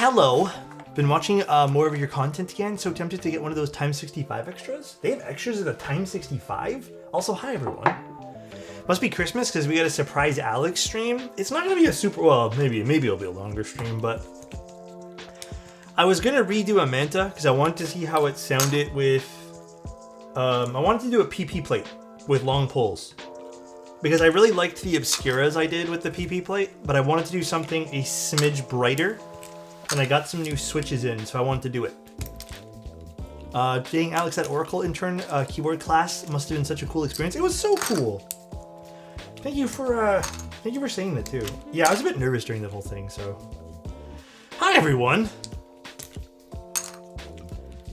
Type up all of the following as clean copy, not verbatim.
hello. Been watching more of your content again, so tempted to get one of those times 65 extras. They have extras at a times 65? Also, hi everyone. Must be Christmas because we got a surprise Alex stream. It's not going to be a super, well, maybe it'll be a longer stream, but I was going to redo a Manta because I wanted to see how it sounded with, I wanted to do a PP plate with long pulls because I really liked the Obscuras I did with the PP plate, but I wanted to do something a smidge brighter, and I got some new switches in, so I wanted to do it. Being Alex at Oracle intern keyboard class must have been such a cool experience. It was so cool. Thank you for saying that too. Yeah, I was a bit nervous during the whole thing, so. Hi everyone.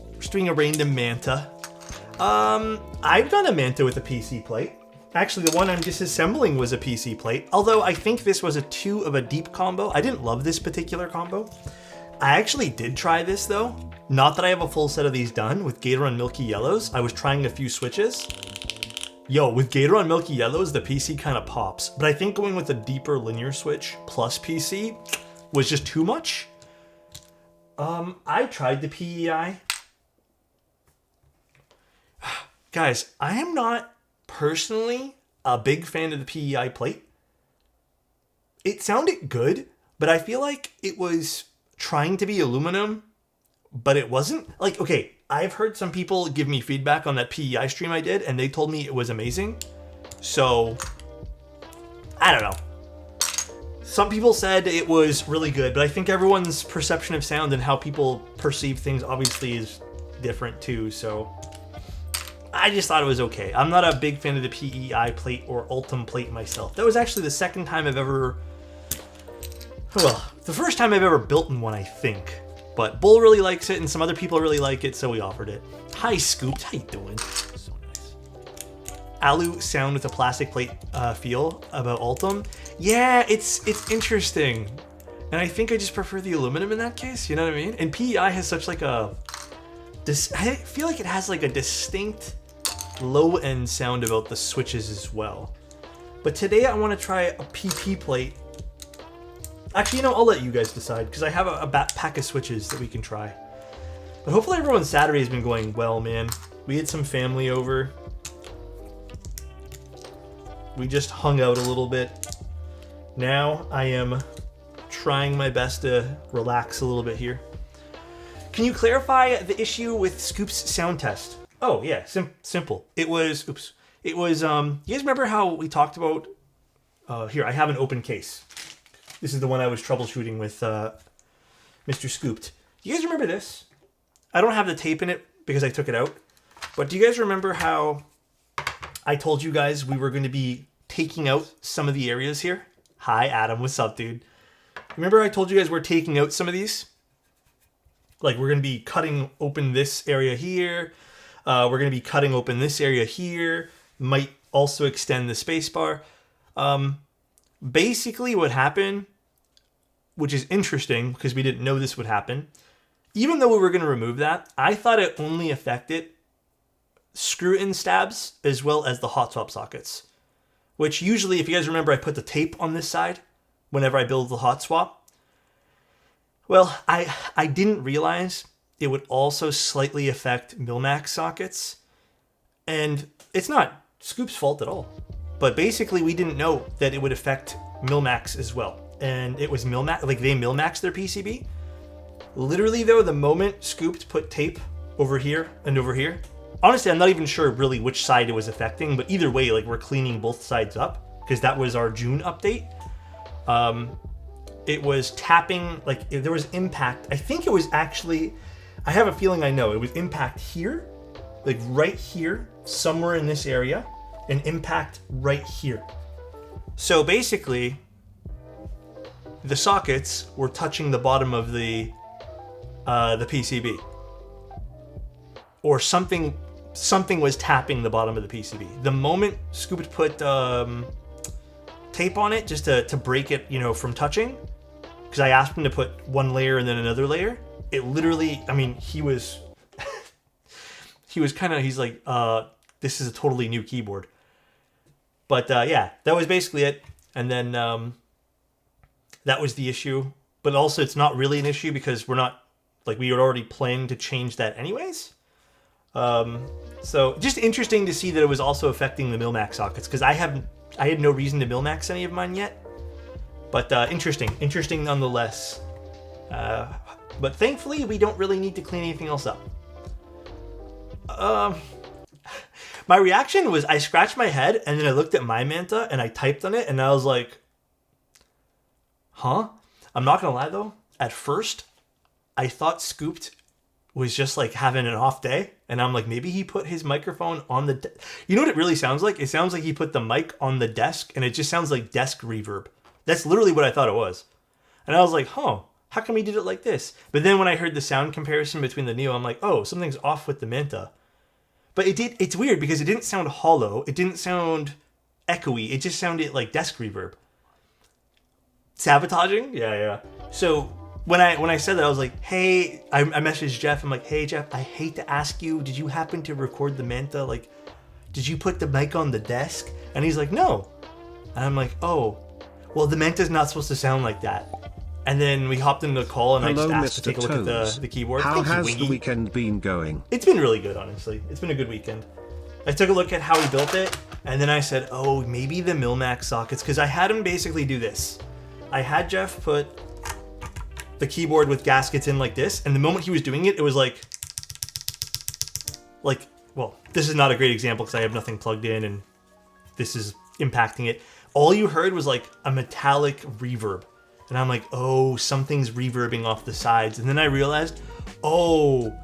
We're just doing a random Manta. I've done a Manta with a PC plate. Actually, the one I'm disassembling was a PC plate, although I think this was a 2 of a deep combo. I didn't love this particular combo. I actually did try this though. Not that I have a full set of these done with Gator on Milky Yellows. I was trying a few switches. Yo, with Gator on Milky Yellows, the PC kind of pops, but I think going with a deeper linear switch plus PC was just too much. I tried the PEI. Guys, I am not personally a big fan of the PEI plate. It sounded good, but I feel like it was trying to be aluminum, but it wasn't. Like, okay, I've heard some people give me feedback on that PEI stream I did, and they told me it was amazing. So, I don't know. Some people said it was really good, but I think everyone's perception of sound and how people perceive things obviously is different too, so I just thought it was okay. I'm not a big fan of the PEI plate or Ultim plate myself. That was actually the second time I've ever, well, the first time I've ever built in one, I think. But Bull really likes it, and some other people really like it, so we offered it. Hi, Scooped. How you doing? So nice. Alu sound with a plastic plate feel about Ultim. Yeah, it's interesting. And I think I just prefer the aluminum in that case, you know what I mean? And PEI has such like a, I feel like it has like a distinct low-end sound about the switches as well. But today I want to try a PP plate. Actually, you know, I'll let you guys decide because I have a pack of switches that we can try. But hopefully everyone's Saturday has been going well, man. We had some family over. We just hung out a little bit. Now I am trying my best to relax a little bit here. Can you clarify the issue with Scoop's sound test? Oh yeah, simple. It was, you guys remember how we talked about, here, I have an open case. This is the one I was troubleshooting with Mr. Scooped. You guys remember this? I don't have the tape in it because I took it out. But do you guys remember how I told you guys we were going to be taking out some of the areas here? Hi, Adam. What's up, dude? Remember I told you guys we're taking out some of these? Like, we're going to be cutting open this area here. We're going to be cutting open this area here. Might also extend the spacebar. Basically what happened, which is interesting because we didn't know this would happen, even though we were going to remove that, I thought it only affected screw-in stabs as well as the hot swap sockets. Which usually, if you guys remember, I put the tape on this side whenever I build the hot swap. Well, I didn't realize it would also slightly affect Milmax sockets. And it's not Scoop's fault at all. But basically, we didn't know that it would affect Milmax as well. And it was Milmax, like they Milmaxed their PCB. Literally though, the moment Scooped put tape over here and over here, honestly, I'm not even sure really which side it was affecting, but either way, like we're cleaning both sides up because that was our June update. It was tapping, like there was impact. I think it was actually, I have a feeling I know, it was impact here, like right here, somewhere in this area, and impact right here. So basically, the sockets were touching the bottom of the PCB, or something was tapping the bottom of the PCB. The moment Scoop put tape on it just to break it, you know, from touching, because I asked him to put one layer and then another layer, it literally, I mean, he was he's like, this is a totally new keyboard. But yeah, that was basically it. And then that was the issue. but also it's not really an issue because we're not, like, we were already planning to change that anyways. So just interesting to see that it was also affecting the mil-max sockets, because I had no reason to mil-max any of mine yet. But interesting nonetheless. But thankfully, we don't really need to clean anything else up. My reaction was I scratched my head and then I looked at my Manta and I typed on it and I was like, huh? I'm not gonna lie though, at first I thought Scooped was just like having an off day, and I'm like, maybe he put his microphone on the you know what it really sounds like? It sounds like he put the mic on the desk, and it just sounds like desk reverb. That's literally what I thought it was. And I was like, huh, how come he did it like this? But then when I heard the sound comparison between the Neo, I'm like, oh, something's off with the Manta. But it's weird because it didn't sound hollow, it didn't sound echoey, it just sounded like desk reverb. Sabotaging? Yeah. So when I said that, I was like, hey, I messaged Jeff. I'm like, hey, Jeff, I hate to ask you, did you happen to record the Manta? Like, did you put the mic on the desk? And he's like, no. And I'm like, oh, well, the Manta's not supposed to sound like that. And then we hopped into the call, and Hello, I just asked Mr. to take a look at the keyboard. How Thank you, has Wingy. the weekend been going? It's been really good, honestly. It's been a good weekend. I took a look at how he built it, and then I said, oh, maybe the mil-max sockets, because I had him basically do this. I had Jeff put the keyboard with gaskets in like this, and the moment he was doing it, it was like, well, this is not a great example because I have nothing plugged in, and this is impacting it. All you heard was like a metallic reverb. And I'm like, oh, something's reverbing off the sides. And then I realized, oh,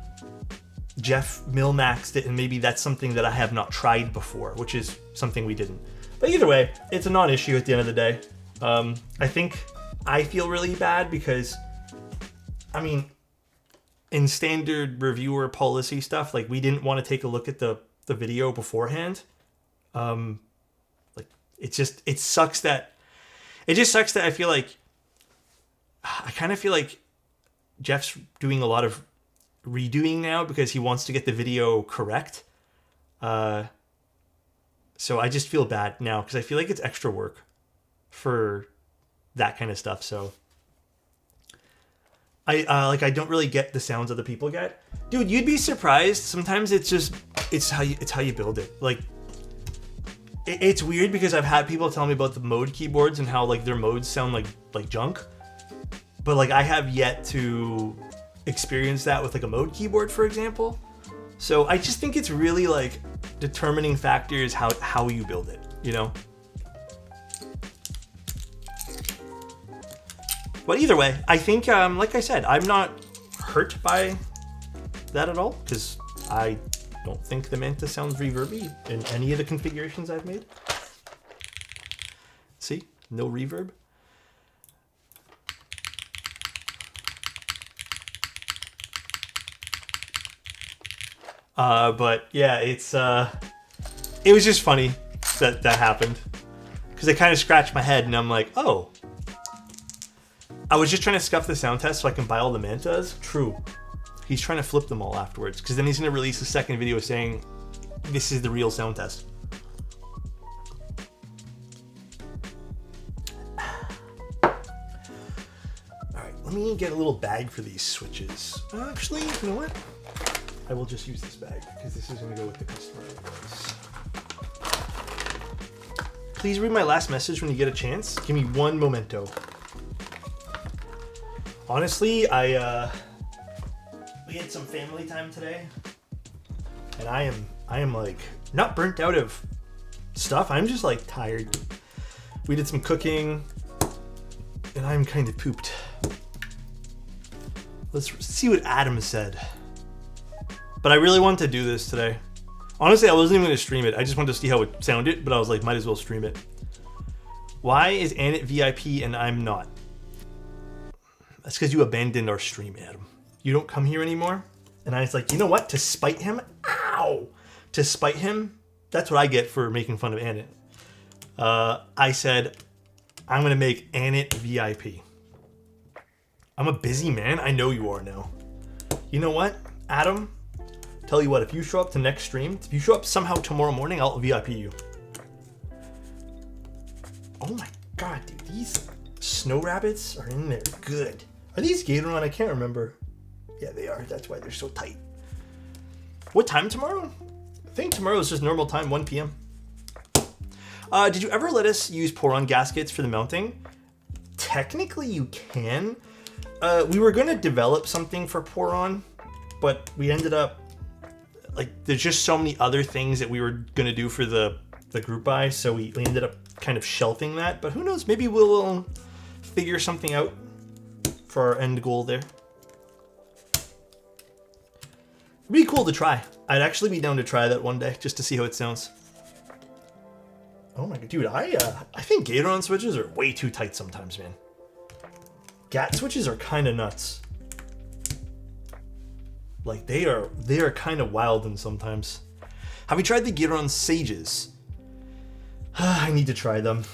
Jeff mil-maxed it, and maybe that's something that I have not tried before, which is something we didn't. But either way, it's a non-issue at the end of the day. I think I feel really bad because, I mean, in standard reviewer policy stuff, like, we didn't want to take a look at the video beforehand. It just sucks that I feel like, I kind of feel like Jeff's doing a lot of redoing now because he wants to get the video correct. So I just feel bad now because I feel like it's extra work for that kind of stuff. So I don't really get the sounds other people get. Dude, you'd be surprised. Sometimes it's how you build it. Like, it's weird because I've had people tell me about the mode keyboards and how, like, their modes sound like junk. But, like, I have yet to experience that with, like, a mode keyboard, for example. So I just think it's really, like, determining factor is how you build it, you know? But either way, I think, like I said, I'm not hurt by that at all, because I don't think the Manta sounds reverby in any of the configurations I've made. See? No reverb. But yeah, it was just funny that happened, because I kind of scratched my head and I'm like, oh, I was just trying to scuff the sound test so I can buy all the Mantas. True. He's trying to flip them all afterwards, because then he's going to release a second video saying this is the real sound test. Alright, let me get a little bag for these switches. Actually, you know what? I will just use this bag because this is going to go with the customer invoice. Please read my last message when you get a chance. Give me one memento. Honestly, we had some family time today, and I am like not burnt out of stuff. I'm just like tired. We did some cooking, and I'm kind of pooped. Let's see what Adam said. But I really wanted to do this today. Honestly, I wasn't even going to stream it. I just wanted to see how it sounded, but I was like, might as well stream it. Why is Anit VIP and I'm not? That's because you abandoned our stream, Adam. You don't come here anymore? And I was like, you know what? To spite him? Ow! To spite him? That's what I get for making fun of Anit. I said, I'm going to make Anit VIP. I'm a busy man. I know you are now. You know what, Adam? Tell you what, if you show up to next stream, if you show up somehow tomorrow morning, I'll VIP you. Oh my god, dude, these snow rabbits are in there. Good. Are these Gatoron? I can't remember. Yeah, they are. That's why they're so tight. What time tomorrow? I think tomorrow is just normal time, 1 p.m. Did you ever let us use pour-on gaskets for the mounting? Technically, you can. We were going to develop something for pour-on, but we ended up, like, there's just so many other things that we were going to do for the group buy, so we ended up kind of shelving that. But who knows? Maybe we'll figure something out for our end goal there. It'd be cool to try. I'd actually be down to try that one day just to see how it sounds. Oh my god, dude, I think Gatoron switches are way too tight sometimes, man. GAT switches are kind of nuts. Like, they are kind of wild and sometimes. Have you tried the Gatoron Sages? I need to try them.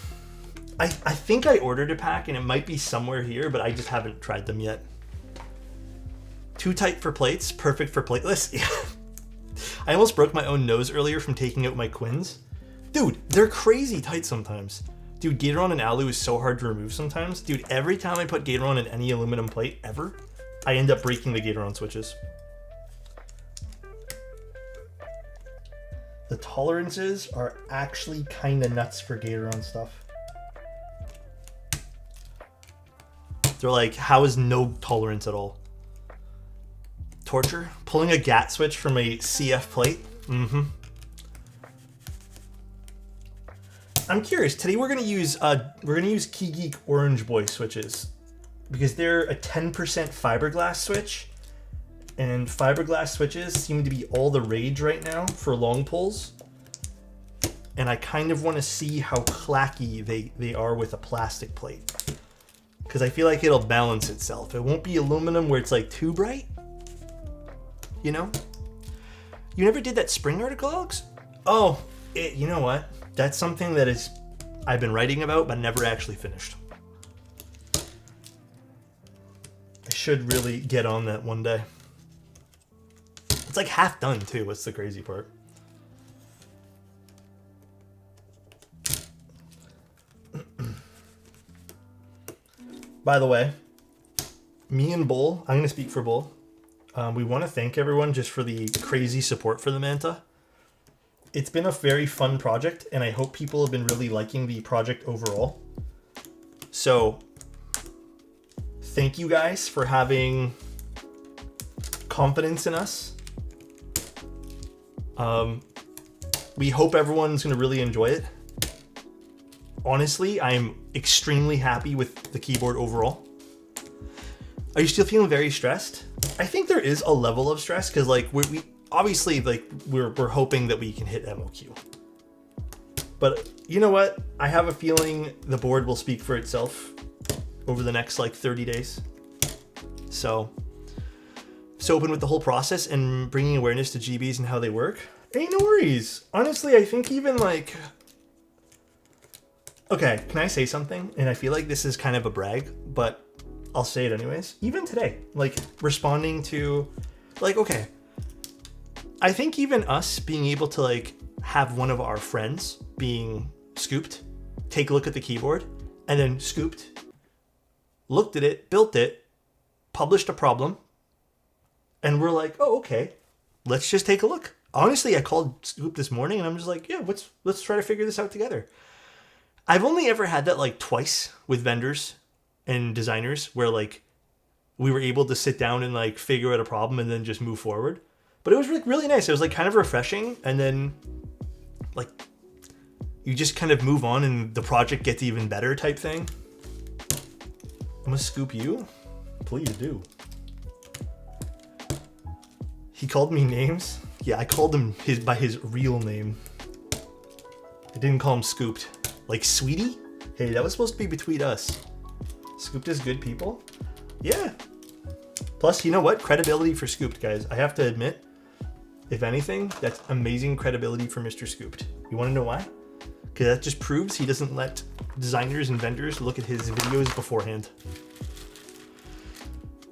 I think I ordered a pack and it might be somewhere here, but I just haven't tried them yet. Too tight for plates, perfect for plateless. Yeah. I almost broke my own nose earlier from taking out my Quins. Dude, they're crazy tight sometimes. Dude, Gatoron and Alu is so hard to remove sometimes. Dude, every time I put Gatoron in any aluminum plate ever, I end up breaking the Gatoron switches. The tolerances are actually kind of nuts for Gatoron stuff. They're like, how is no tolerance at all? Torture? Pulling a GAT switch from a CF plate? Mm-hmm. I'm curious. Today we're gonna use Key Geek Orange Boy switches because they're a 10% fiberglass switch, and fiberglass switches seem to be all the rage right now for long pulls. And I kind of want to see how clacky they are with a plastic plate, because I feel like it'll balance itself. It won't be aluminum where it's like too bright. You know? You never did that spring article, Alex? Oh, you know what? That's something that I've been writing about, but never actually finished. I should really get on that one day. It's like half done too. What's the crazy part? By the way, me and Bull, I'm going to speak for Bull. We want to thank everyone just for the crazy support for the Manta. It's been a very fun project, and I hope people have been really liking the project overall. So, thank you guys for having confidence in us. We hope everyone's going to really enjoy it. Honestly, I'm extremely happy with the keyboard overall. Are you still feeling very stressed? I think there is a level of stress because, like, we obviously, like, we're hoping that we can hit MOQ. But you know what? I have a feeling the board will speak for itself over the next, like, 30 days. So open with the whole process and bringing awareness to GBs and how they work. Hey, no worries. Honestly, I think even, like... Okay, can I say something? And I feel like this is kind of a brag, but I'll say it anyways. Even today, like, responding to... Like, okay... I think even us being able to, like, have one of our friends being scooped, take a look at the keyboard, and then scooped, looked at it, built it, published a problem, and we're like, oh, okay, let's just take a look. Honestly, I called Scoop this morning, and I'm just like, yeah, let's try to figure this out together. I've only ever had that, like, twice with vendors and designers where, like, we were able to sit down and, like, figure out a problem and then just move forward. But it was like really nice. It was like kind of refreshing, and then like you just kind of move on and the project gets even better type thing. I'm gonna scoop you? Please do. He called me names? Yeah, I called him by his real name. I didn't call him Scooped. Like, Sweetie? Hey, that was supposed to be between us. Scooped is good people? Yeah. Plus, you know what? Credibility for Scooped, guys. I have to admit, if anything, that's amazing credibility for Mr. Scooped. You want to know why? Because that just proves he doesn't let designers and vendors look at his videos beforehand.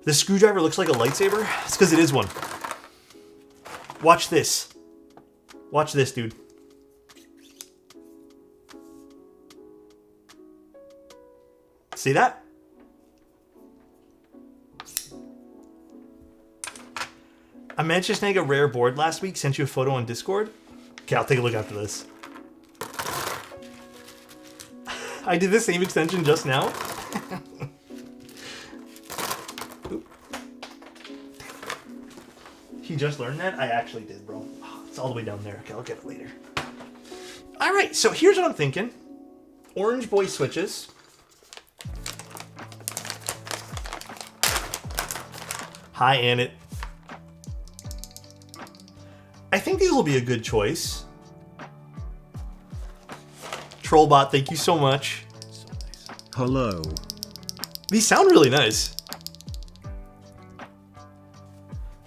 This screwdriver looks like a lightsaber. It's because it is one. Watch this. Watch this, dude. See that? I managed to snag a rare board last week, sent you a photo on Discord. Okay, I'll take a look after this. I did the same extension just now. He just learned that? I actually did, bro. Oh, it's all the way down there. Okay, I'll get it later. All right, so here's what I'm thinking. Orange boy switches. Hi, Annette. I think these will be a good choice. Trollbot, thank you so much. Hello. These sound really nice.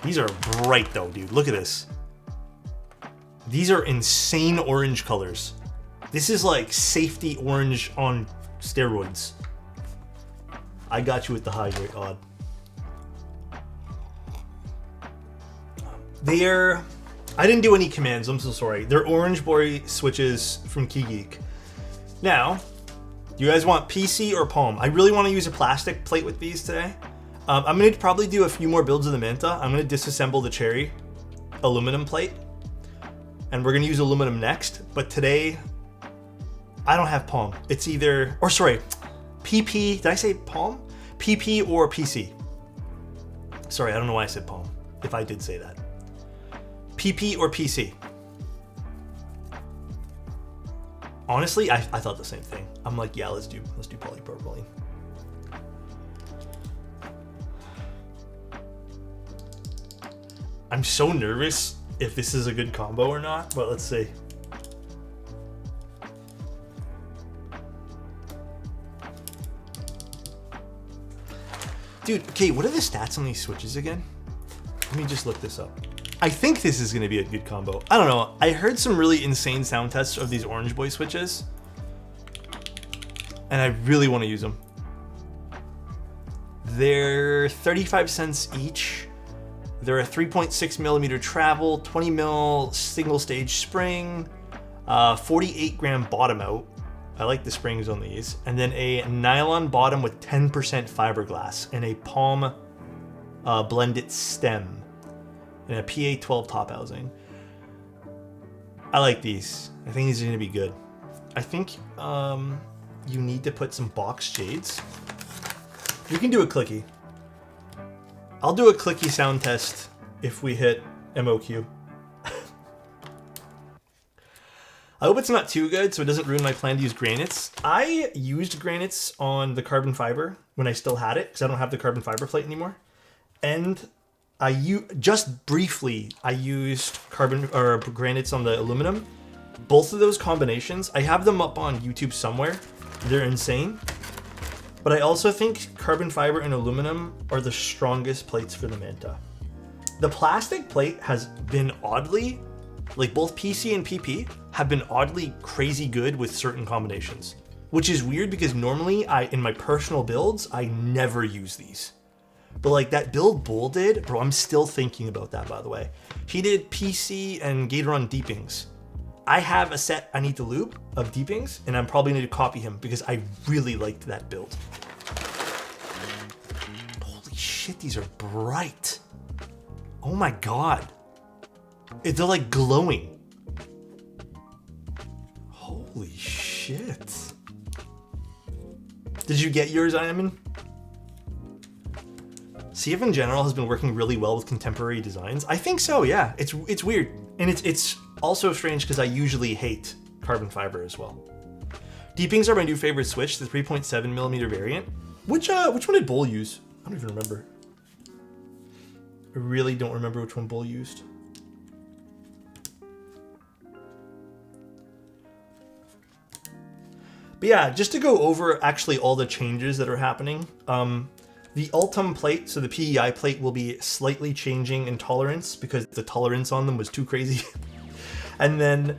These are bright though, dude. Look at this. These are insane orange colors. This is like safety orange on steroids. I got you with the hydrate, odd. I didn't do any commands, I'm so sorry. They're orange boy switches from KeyGeek. Now, do you guys want PC or Palm? I really want to use a plastic plate with these today. I'm going to probably do a few more builds of the Manta. I'm going to disassemble the cherry aluminum plate. And we're going to use aluminum next. But today, I don't have Palm. It's either, or sorry, PP. Did I say Palm? PP or PC. Sorry, I don't know why I said Palm. If I did say that. PP or PC. Honestly, I thought the same thing. I'm like, yeah, let's do polypropylene. I'm so nervous if this is a good combo or not, but let's see. Dude, okay, what are the stats on these switches again? Let me just look this up. I think this is gonna be a good combo. I don't know. I heard some really insane sound tests of these Orange Boy switches, and I really want to use them. They're 35 cents each. They're a 3.6 millimeter travel, 20 mil single stage spring, 48 gram bottom out. I like the springs on these. And then a nylon bottom with 10% fiberglass and a palm blended stem and a PA12 top housing. I like these. I think these are gonna be good. I think you need to put some box shades. You can do a clicky. I'll do a clicky sound test if we hit MOQ. I hope it's not too good so it doesn't ruin my plan to use granites. I used granites on the carbon fiber when I still had it because I don't have the carbon fiber plate anymore. And just briefly, I used granites on the aluminum. Both of those combinations, I have them up on YouTube somewhere. They're insane. But I also think carbon fiber and aluminum are the strongest plates for the Manta. The plastic plate has been oddly, like both PC and PP, have been oddly crazy good with certain combinations. Which is weird because normally, in my personal builds, I never use these. But like that build Bull did, bro, I'm still thinking about that, by the way. He did PC and Gatoron deepings. I have a set I need to loop of deepings, and I'm probably going to copy him because I really liked that build. Holy shit, these are bright. Oh my god. They're like glowing. Holy shit. Did you get yours, Iamon? CF in general has been working really well with contemporary designs. I think so, yeah. It's weird. And it's also strange because I usually hate carbon fiber as well. Deepings are my new favorite switch, the 3.7 millimeter variant. Which one did Bull use? I don't even remember. I really don't remember which one Bull used. But yeah, just to go over actually all the changes that are happening. The Ultim plate, so the PEI plate, will be slightly changing in tolerance because the tolerance on them was too crazy. And then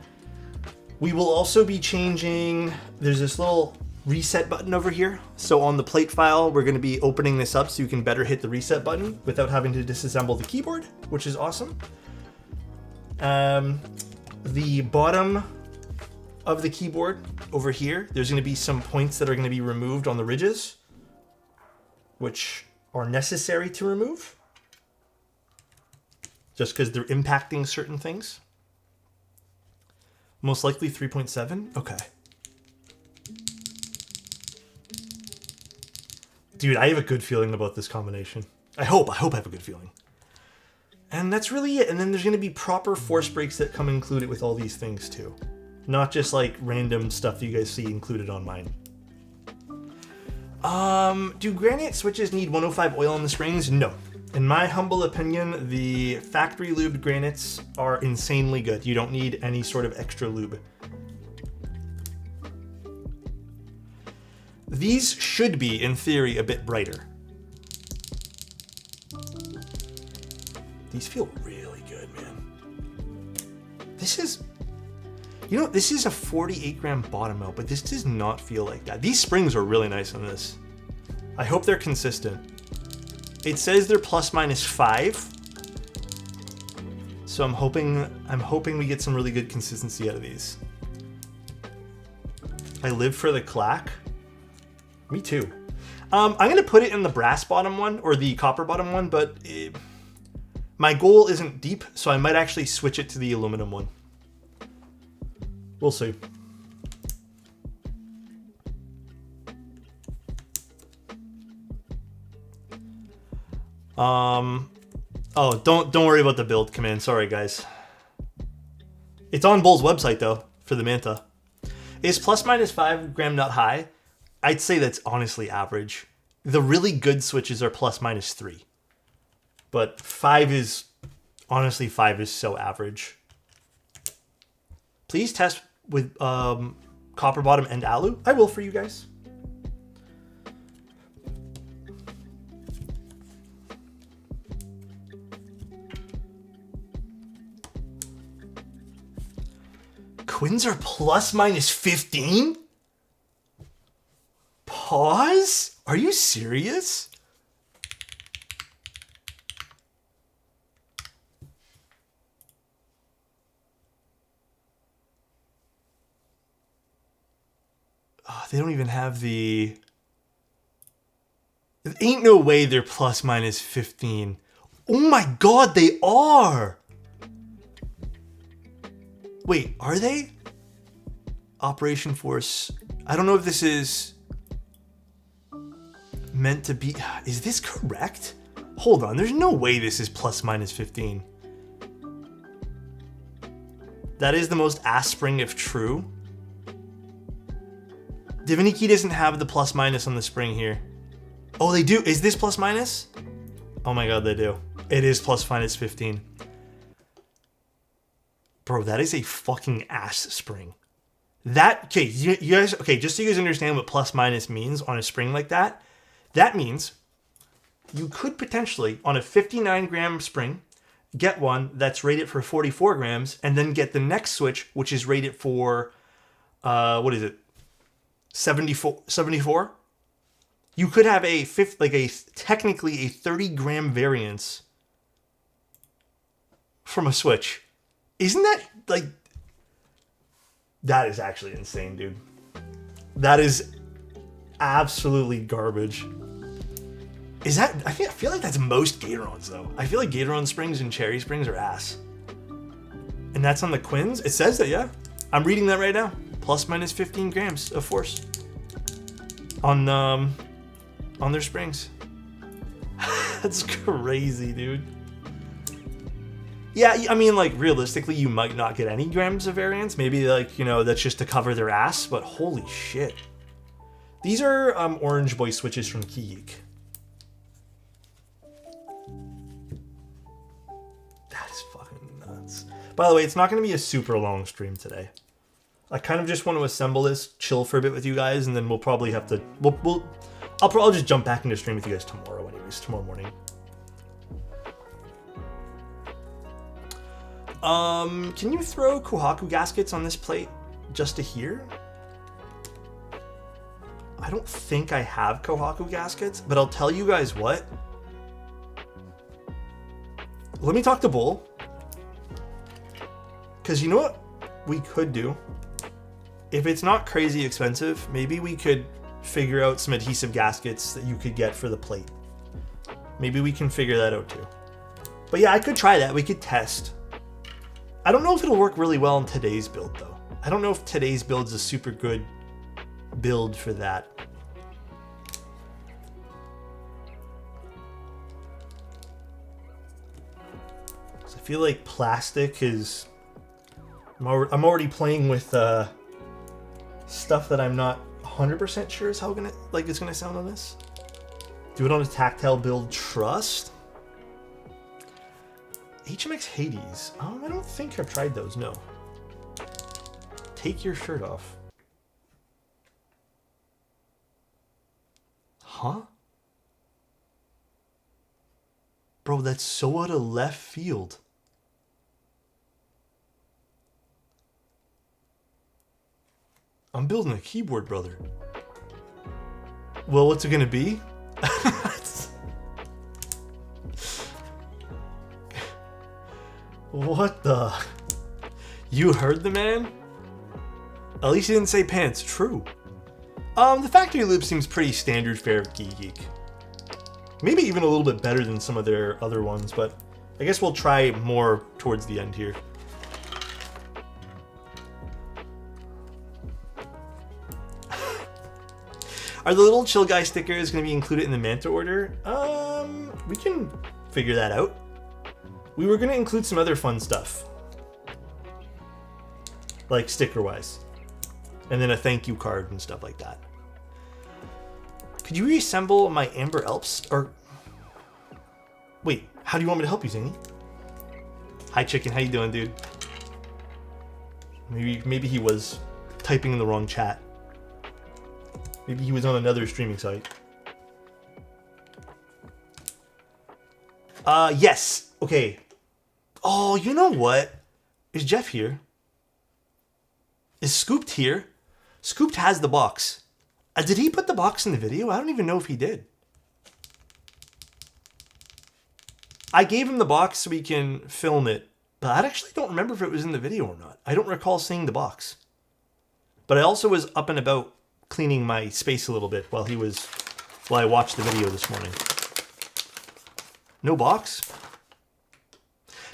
we will also be changing, there's this little reset button over here. So on the plate file, we're going to be opening this up so you can better hit the reset button without having to disassemble the keyboard, which is awesome. The bottom of the keyboard over here, there's going to be some points that are going to be removed on the ridges, which are necessary to remove. just because they're impacting certain things. Most likely 3.7. Okay. Dude, I have a good feeling about this combination. I hope I have a good feeling. And that's really it. And then there's going to be proper force breaks that come included with all these things too. Not just like random stuff that you guys see included on mine. Do granite switches need 105 oil on the springs? No. In my humble opinion, the factory lubed granites are insanely good. You don't need any sort of extra lube. These should be, in theory, a bit brighter. These feel really good, man. This is... You know, this is a 48 gram bottom out, but this does not feel like that. These springs are really nice on this. I hope they're consistent. It says they're plus minus 5. So I'm hoping we get some really good consistency out of these. I live for the clack. Me too. I'm going to put it in the brass bottom one or the copper bottom one, but my goal isn't deep, so I might actually switch it to the aluminum one. We'll see. Oh, don't worry about the build command. Sorry, guys. It's on Bull's website though for the Manta. Is plus minus 5 gram nut high? I'd say that's honestly average. The really good switches are plus minus 3. But 5 is, honestly, 5 is so average. Please test with copper bottom and alu. I will for you guys. Quins are plus minus 15? Pause? Are you serious? Oh, they don't even have the... There ain't no way they're plus minus 15. Oh my god, they are! Wait, are they? Operation Force. I don't know if this is meant to be. Is this correct? Hold on, there's no way this is plus minus 15. That is the most ass spring if true. Divinity doesn't have the plus minus on the spring here. Oh, they do. Is this plus minus? Oh my god, they do. It is plus minus 15. Bro, that is a fucking ass spring. That, okay, you guys, okay, just so you guys understand what plus minus means on a spring like that, that means you could potentially, on a 59 gram spring, get one that's rated for 44 grams, and then get the next switch, which is rated for, what is it, 74? You could have a technically a 30 gram variance from a switch. Isn't that, like, that is actually insane, dude. That is absolutely garbage. Is that, I feel like that's most Gatorons, though. I feel like Gatoron springs and Cherry springs are ass. And that's on the Quins? It says that, yeah. I'm reading that right now. Plus minus 15 grams of force. On their springs. That's crazy, dude. Yeah, I mean, like, realistically, you might not get any grams of variance. Maybe, like, you know, that's just to cover their ass, but holy shit. These are Orange Boy switches from Keygeek. That is fucking nuts. By the way, it's not going to be a super long stream today. I kind of just want to assemble this, chill for a bit with you guys, and then we'll probably have to... I'll just jump back into stream with you guys tomorrow anyways, tomorrow morning. Can you throw Kohaku gaskets on this plate just to here? I don't think I have Kohaku gaskets, but I'll tell you guys what. Let me talk to Bull. Because you know what we could do? If it's not crazy expensive, maybe we could figure out some adhesive gaskets that you could get for the plate. Maybe we can figure that out too. But yeah, I could try that. We could test. I don't know if it'll work really well in today's build, though. I don't know if today's build is a super good build for that. So I feel like plastic is... I'm already playing with stuff that I'm not 100% sure is how it's gonna sound on this. Do it on a tactile build. Trust. HMX Hades. I don't think I've tried those. No. Take your shirt off. Huh? Bro, that's so out of left field. I'm building a keyboard, brother. Well, what's it gonna be? What the? You heard the man? At least he didn't say pants. True. The factory loop seems pretty standard fare of Geek. Maybe even a little bit better than some of their other ones, but I guess we'll try more towards the end here. Are the little chill guy stickers going to be included in the Manta order? We can figure that out. We were going to include some other fun stuff. Like sticker-wise. And then a thank you card and stuff like that. Could you reassemble my Amber Alps? Or... Wait, how do you want me to help you, Zany? Hi, Chicken. How you doing, dude? Maybe he was typing in the wrong chat. Maybe he was on another streaming site. Yes. Okay. Oh, you know what? Is Jeff here? Is Scooped here? Scooped has the box. Did he put the box in the video? I don't even know if he did. I gave him the box so we can film it, but I actually don't remember if it was in the video or not. I don't recall seeing the box. But I also was up and about cleaning my space a little bit while I watched the video this morning. No box?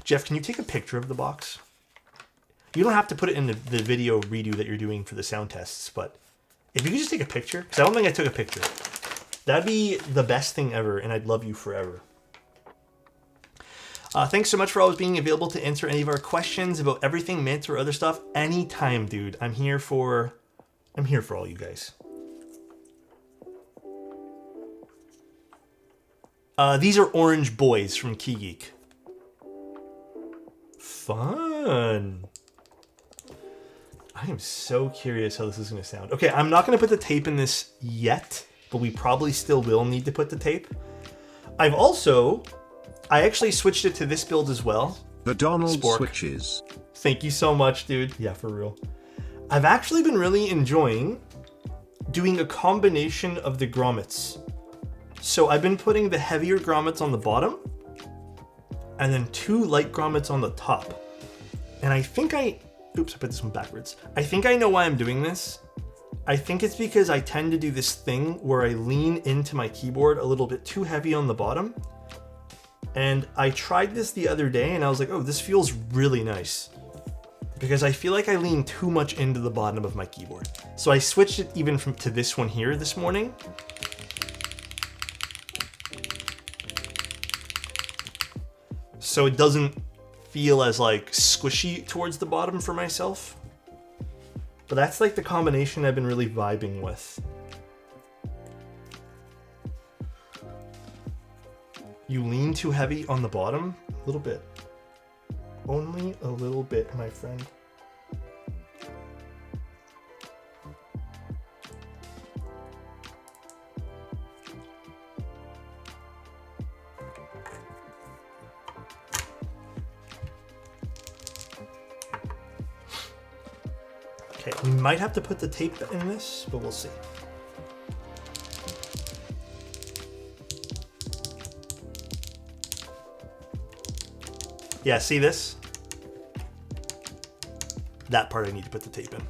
Jeff, can you take a picture of the box? You don't have to put it in the video redo that you're doing for the sound tests, but if you could just take a picture, because I don't think I took a picture. That'd be the best thing ever, and I'd love you forever. Thanks so much for always being available to answer any of our questions about everything, Manta or other stuff. Anytime, dude. I'm here for all you guys. These are Orange Boys from Key Geek. Fun. I am so curious how this is going to sound. Okay, I'm not going to put the tape in this yet, but we probably still will need to put the tape. I actually switched it to this build as well. The Donald Spork. switches. Thank you so much, dude. Yeah, for real. I've actually been really enjoying doing a combination of the grommets. So I've been putting the heavier grommets on the bottom and then 2 light grommets on the top. And I think oops, I put this one backwards. I think I know why I'm doing this. I think it's because I tend to do this thing where I lean into my keyboard a little bit too heavy on the bottom. And I tried this the other day and I was like, oh, this feels really nice. Because I feel like I lean too much into the bottom of my keyboard. So I switched it even to this one here this morning. So it doesn't feel as like squishy towards the bottom for myself. But that's like the combination I've been really vibing with. You lean too heavy on the bottom? A little bit. Only a little bit, my friend. Okay, we might have to put the tape in this, but we'll see. Yeah, see this? That part I need to put the tape in.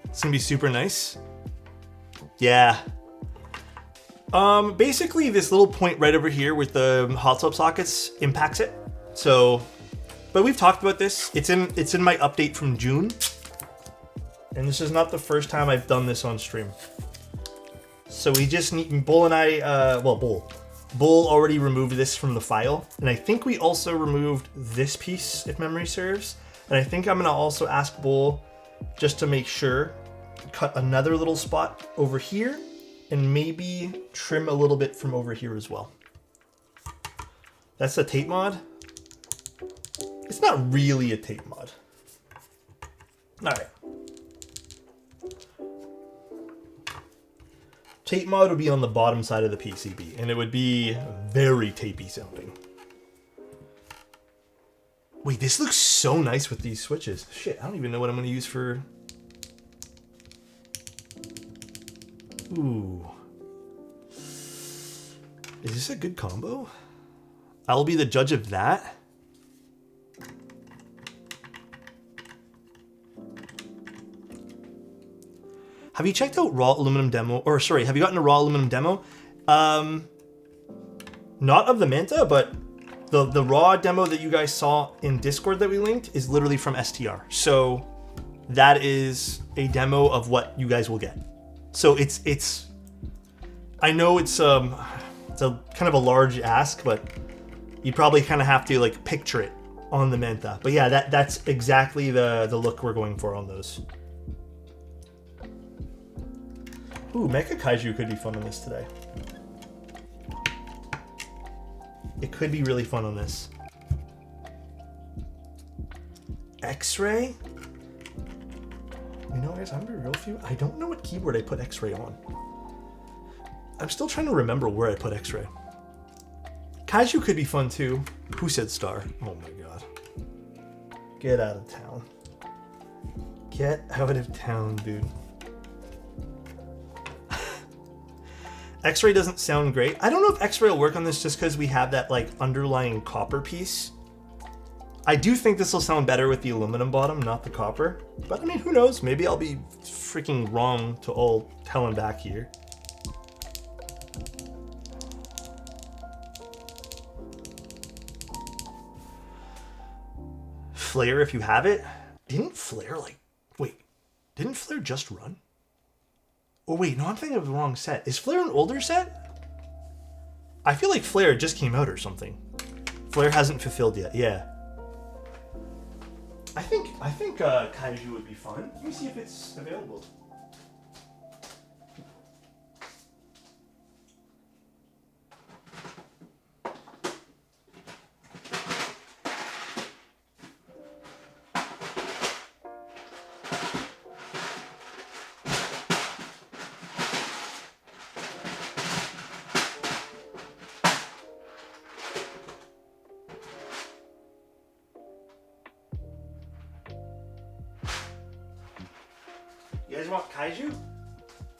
It's gonna be super nice. Yeah. Basically this little point right over here with the hot swap sockets impacts it. So, but we've talked about this. It's in my update from June. And this is not the first time I've done this on stream. So we just need, Bull and I, Bull already removed this from the file. And I think we also removed this piece, if memory serves. And I think I'm gonna also ask Bull, just to make sure, cut another little spot over here and maybe trim a little bit from over here as well. That's a tape mod. It's not really a tape mod. All right. Tape mod would be on the bottom side of the PCB, and it would be very tapey sounding. Wait, this looks so nice with these switches. Shit, I don't even know what I'm gonna use for... Ooh. Is this a good combo? I'll be the judge of that. Have you checked out raw aluminum demo? Or sorry, have you gotten a raw aluminum demo? Not of the Manta, but the raw demo that you guys saw in Discord that we linked is literally from STR. So that is a demo of what you guys will get. So it's I know it's a kind of a large ask, but you probably kind of have to like picture it on the Manta. But yeah, that's exactly the look we're going for on those. Ooh, Mecha Kaiju could be fun on this today. It could be really fun on this. X-Ray? You know, guys, I'm gonna be real with you. I don't know what keyboard I put X-Ray on. I'm still trying to remember where I put X-Ray. Kaiju could be fun too. Who said star? Oh my god. Get out of town. Get out of town, dude. X-Ray doesn't sound great. I don't know if X-Ray will work on this just because we have that like underlying copper piece. I do think this will sound better with the aluminum bottom, not the copper. But I mean, who knows? Maybe I'll be freaking wrong to all hell and back here. Flare if you have it. Didn't Flare like... Wait, didn't Flare just run? Oh wait, no, I'm thinking of the wrong set. Is Flare an older set? I feel like Flare just came out or something. Flare hasn't fulfilled yet, yeah. I think Kaiju would be fun. Let me see if it's available. You guys want Kaiju?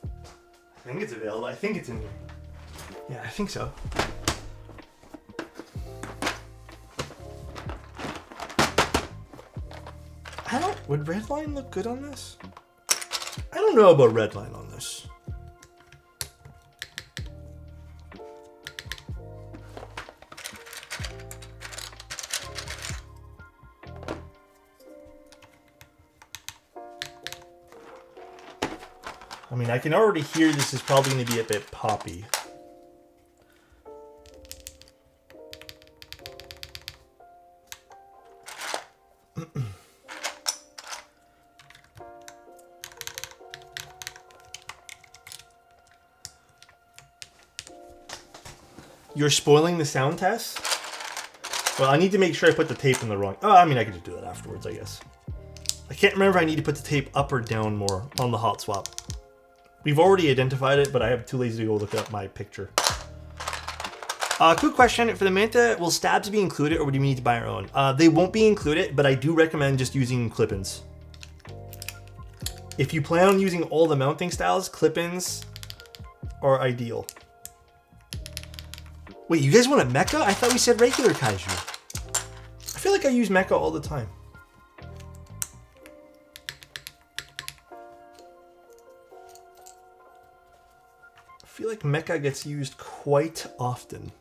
I think it's available. I think it's in here. Yeah, I think so. Would Redline look good on this? I don't know about Redline on this. I mean, I can already hear this is probably going to be a bit poppy. You're spoiling the sound test? Well, I need to make sure I put the tape in the wrong... Oh, I mean, I can just do that afterwards, I guess. I can't remember if I need to put the tape up or down more on the hot swap. We've already identified it, but I have too lazy to go look up my picture. Quick question. For the Manta, will stabs be included or would you need to buy our own? They won't be included, but I do recommend just using clip-ins. If you plan on using all the mounting styles, clip-ins are ideal. Wait, you guys want a mecha? I thought we said regular Kaiju. I feel like I use mecha all the time. feel like mecha gets used quite often.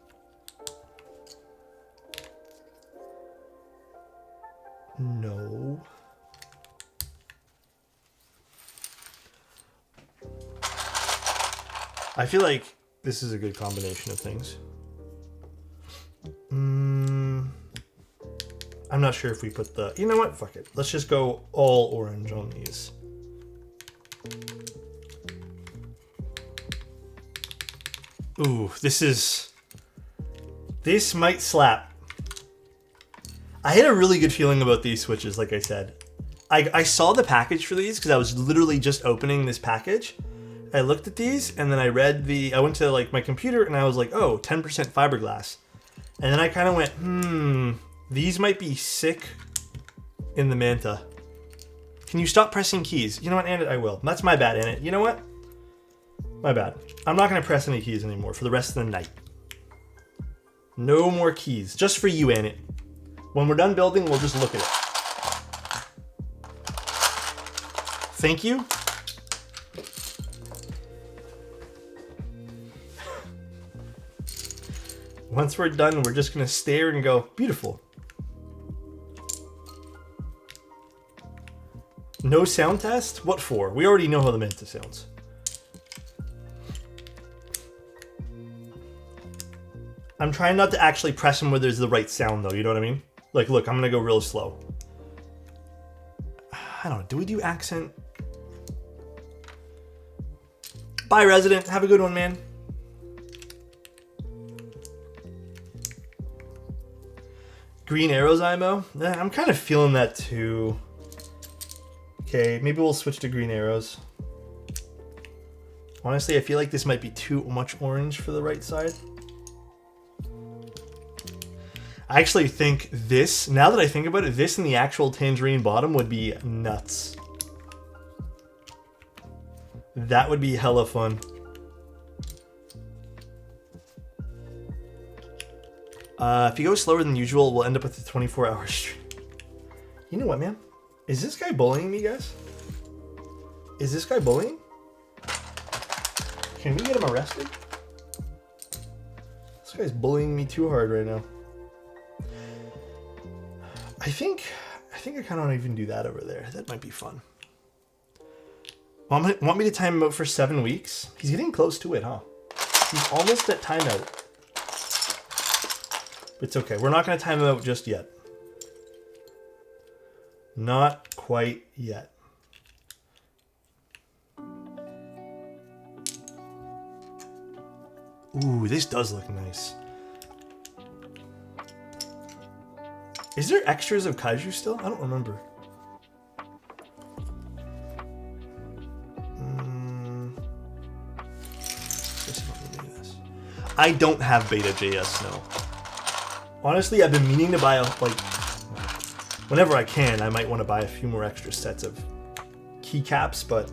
No. I feel like this is a good combination of things. I'm not sure if we put the... You know what? Fuck it. Let's just go all orange on these. Ooh, this might slap. I had a really good feeling about these switches, like I said. I saw the package for these because I was literally just opening this package. I looked at these and then I read I went to like my computer and I was like, oh, 10% fiberglass. And then I kind of went, these might be sick in the Manta. Can you stop pressing keys? You know what, Annette? I will. That's my bad, Annette. You know what? My bad. I'm not going to press any keys anymore for the rest of the night. No more keys. Just for you, Annette. When we're done building, we'll just look at it. Thank you. Once we're done, we're just going to stare and go, beautiful. No sound test? What for? We already know how the Manta sounds. I'm trying not to actually press them where there's the right sound, though. You know what I mean? Like, look, I'm going to go real slow. I don't know. Do we do accent? Bye, Resident. Have a good one, man. Green arrows, IMO? I'm kind of feeling that, too. Okay, maybe we'll switch to green arrows. Honestly, I feel like this might be too much orange for the right side. I actually think this, now that I think about it, this and the actual tangerine bottom would be nuts. That would be hella fun. If you go slower than usual, we'll end up with a 24-hour stream. You know what, man? Is this guy bullying me, guys? Is this guy bullying? Can we get him arrested? This guy's bullying me too hard right now. I think I kind of want to even do that over there. That might be fun. Want me to time him out for 7 weeks? He's getting close to it, huh? He's almost at timeout. It's okay. We're not going to time him out just yet. Not quite yet. Ooh, this does look nice. Is there extras of kaiju still? I don't remember. I don't have Beta.js, no. Honestly, I've been meaning to buy whenever I can, I might want to buy a few more extra sets of keycaps, but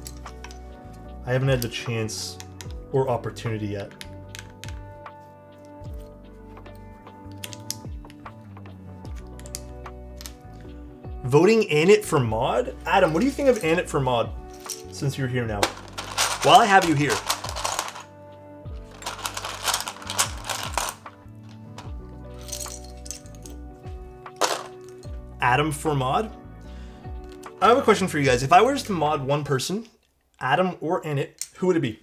I haven't had the chance or opportunity yet. Voting Annette for mod? Adam, what do you think of Annette for mod? Since you're here now. While I have you here. Adam for mod? I have a question for you guys. If I were to mod one person, Adam or Annette, who would it be?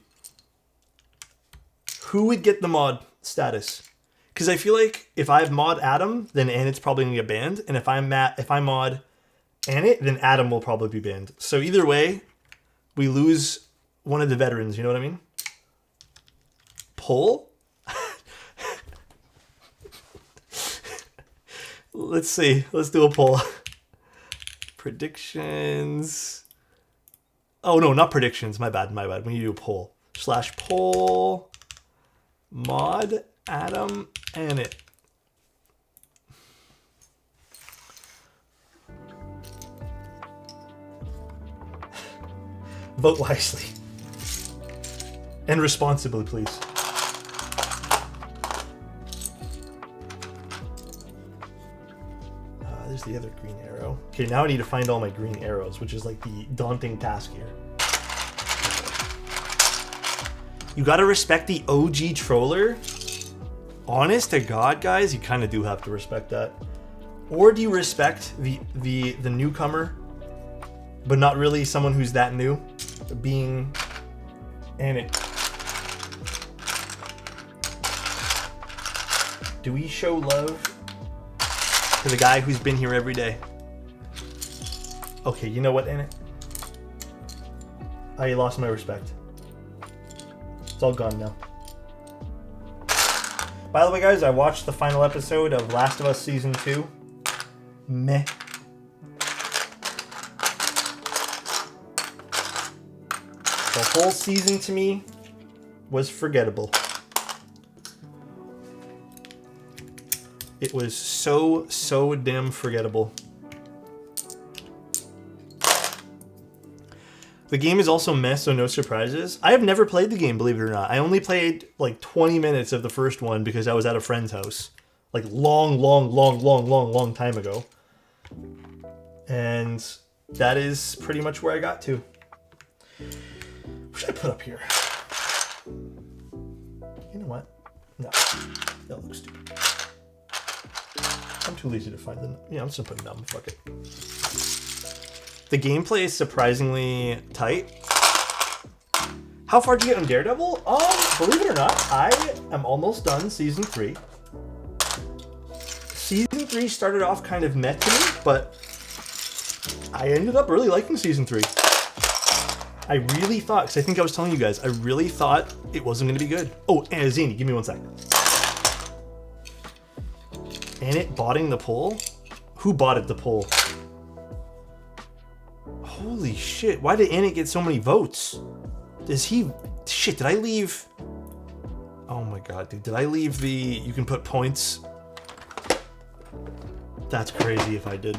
Who would get the mod status? Because I feel like if I mod Adam, then Annette's probably going to get banned. And if I mod Annette, then Adam will probably be banned. So either way, we lose one of the veterans. You know what I mean? Poll? Let's see. Let's do a poll. Predictions. Oh, no, not predictions. My bad. We need to do a poll. /poll. Mod Adam Annette. Vote wisely. And responsibly, please. There's the other green arrow. Okay, now I need to find all my green arrows, which is like the daunting task here. You gotta respect the OG troller. Honest to God, guys, you kind of do have to respect that. Or do you respect the newcomer, but not really someone who's that new, being and it. Do we show love to the guy who's been here every day? Okay, you know what, Annette? I lost my respect. It's all gone now. By the way, guys, I watched the final episode of Last of Us Season 2. Meh. The whole season to me was forgettable. It was so damn forgettable. The game is also meh, so no surprises. I have never played the game, believe it or not. I only played like 20 minutes of the first one because I was at a friend's house. Like long time ago. And that is pretty much where I got to. What should I put up here? You know what? No. That looks stupid. I'm too lazy to find them. Yeah, I'm just gonna put numb. Fuck it. The gameplay is surprisingly tight. How far did you get on Daredevil? Believe it or not, I am almost done Season 3. Season 3 started off kind of meh to me, but I ended up really liking Season 3. I really thought, because I think I was telling you guys, I really thought it wasn't going to be good. Oh, and Zany, give me 1 sec. And it botting the poll? Who botted the poll? Holy shit, why did Annette get so many votes? Does he... Shit, did I leave... Oh my god, dude. Did I leave the... You can put points? That's crazy if I did.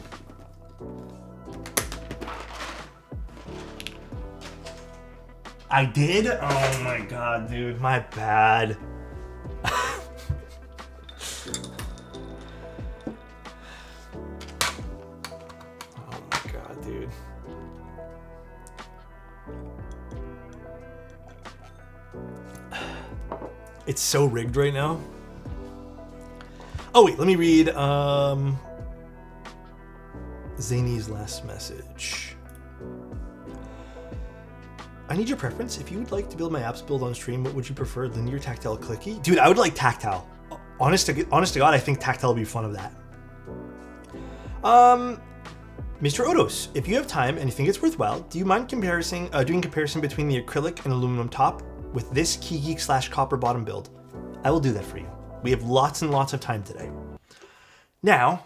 I did? Oh my god, dude. My bad. It's so rigged right now. Oh wait, let me read Zany's last message. I need your preference. If you would like to build my apps build on stream, what would you prefer? Linear, tactile, clicky? Dude, I would like tactile. Honest to God, I think tactile would be fun of that. Mr. Otos, if you have time and you think it's worthwhile, do you mind doing comparison between the acrylic and aluminum top with this key geek / copper bottom build? I will do that for you. We have lots and lots of time today. Now,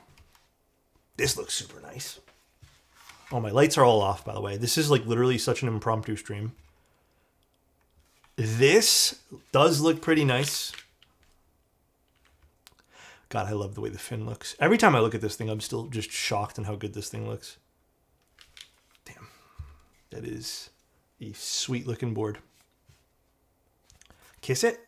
this looks super nice. Oh, my lights are all off, by the way. This is like literally such an impromptu stream. This does look pretty nice. God, I love the way the fin looks. Every time I look at this thing, I'm still just shocked on how good this thing looks. Damn. That is a sweet looking board. Kiss it.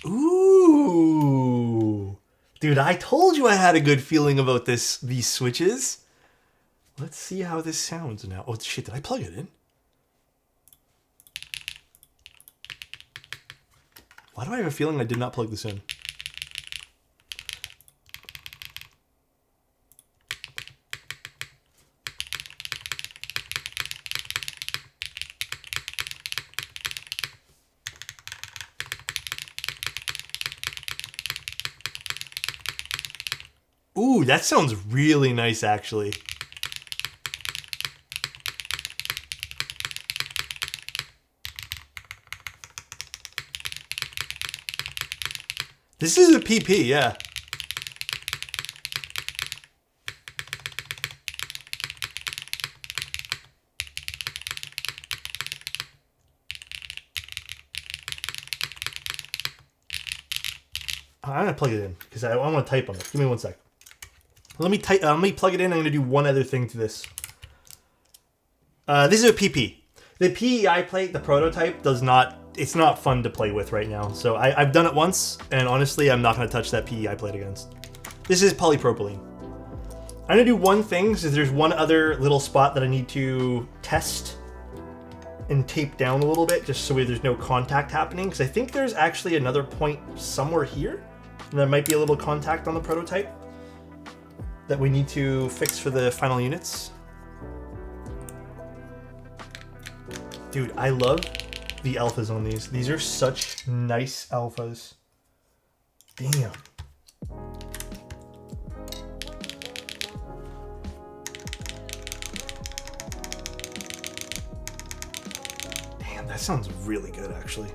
Ooh. Dude, I told you I had a good feeling about these switches. Let's see how this sounds now. Oh shit, did I plug it in? Why do I have a feeling I did not plug this in? Ooh, that sounds really nice, actually. This is a PP, yeah. I'm gonna plug it in because I want to type on it. Give me 1 sec. Let me plug it in. I'm gonna do one other thing to this. This is a PP. The PEI plate, the prototype, it's not fun to play with right now. So I've done it once, and honestly, I'm not gonna touch that PEI plate again. This is polypropylene. I'm gonna do one thing, because there's one other little spot that I need to test and tape down a little bit, just so there's no contact happening, because I think there's actually another point somewhere here, and there might be a little contact on the prototype that we need to fix for the final units. Dude, I love the alphas on these. These are such nice alphas. Damn. Damn, that sounds really good, actually.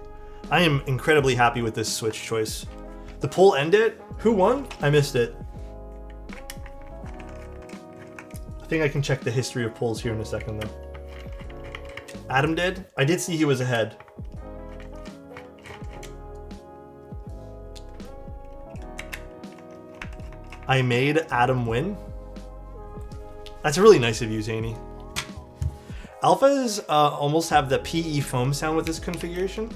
I am incredibly happy with this switch choice. The poll ended. Who won? I missed it. I think I can check the history of polls here in a second, though. Adam did? I did see he was ahead. I made Adam win. That's really nice of you, Zany. Alphas almost have the PE foam sound with this configuration.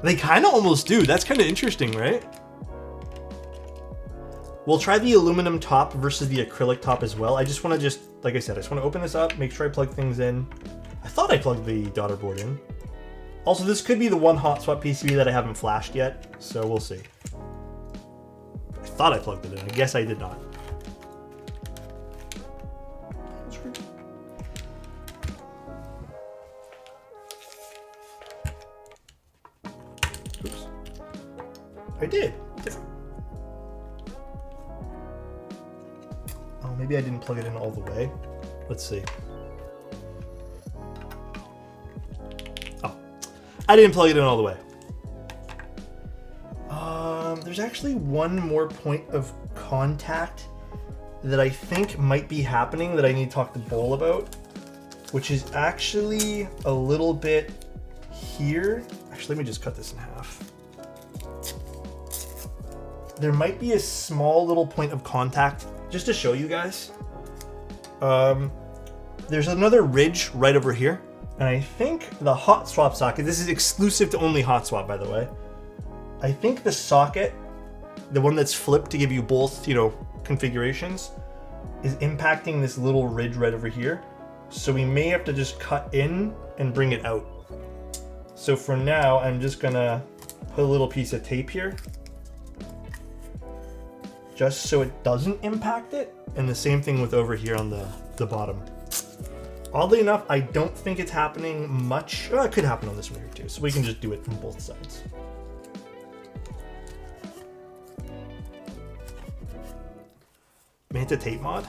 They kind of almost do. That's kind of interesting, right? We'll try the aluminum top versus the acrylic top as well. I just want to like I said, I just want to open this up, make sure I plug things in. I thought I plugged the daughter board in. Also, this could be the one hot swap PCB that I haven't flashed yet, so we'll see. I thought I plugged it in. I guess I did not. Oops. I did. Oh, maybe I didn't plug it in all the way. Let's see. Oh, I didn't plug it in all the way. There's actually one more point of contact that I think might be happening that I need to talk to Bull about, which is actually a little bit here. Actually, let me just cut this in half. There might be a small little point of contact, just to show you guys. There's another ridge right over here, and I think the hot swap socket, this is exclusive to only hot swap, by the way. I think the socket, the one that's flipped to give you both, configurations, is impacting this little ridge right over here. So we may have to just cut in and bring it out. So for now, I'm just gonna put a little piece of tape here, just so it doesn't impact it. And the same thing with over here on the bottom. Oddly enough, I don't think it's happening much. Oh, it could happen on this one here too, so we can just do it from both sides. Manta tape mod?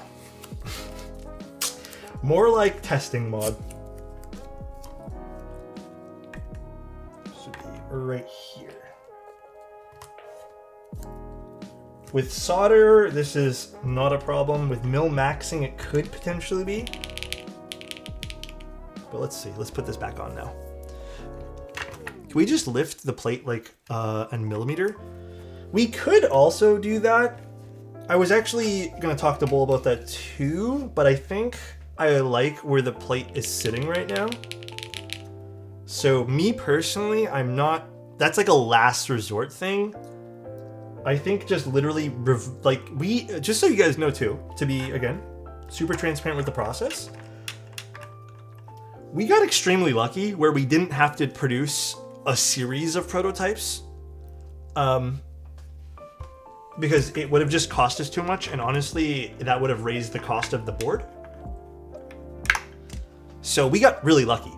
More like testing mod. Should be right here. With solder, this is not a problem. With mill maxing, it could potentially be. But let's see. Let's put this back on now. Can we just lift the plate like a millimeter? We could also do that. I was actually going to talk to Bull about that too, but I think I like where the plate is sitting right now. So me personally, I'm not, that's like a last resort thing. I think just literally, just so you guys know too, to be, again, super transparent with the process, we got extremely lucky where we didn't have to produce a series of prototypes. Because it would have just cost us too much, and honestly, that would have raised the cost of the board. So we got really lucky.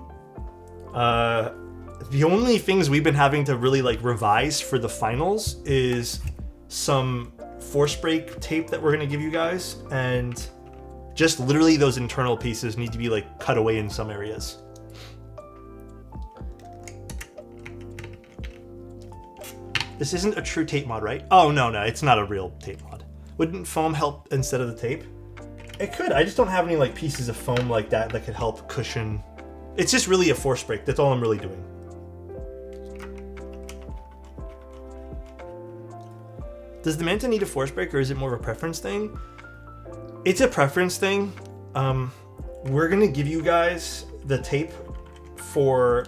The only things we've been having to really revise for the finals is some force break tape that we're gonna give you guys, and just literally those internal pieces need to be cut away in some areas. This isn't a true tape mod, right? Oh, no, it's not a real tape mod. Wouldn't foam help instead of the tape? It could. I just don't have any pieces of foam like that could help cushion. It's just really a force break. That's all I'm really doing. Does the Manta need a force break, or is it more of a preference thing? It's a preference thing. We're gonna give you guys the tape for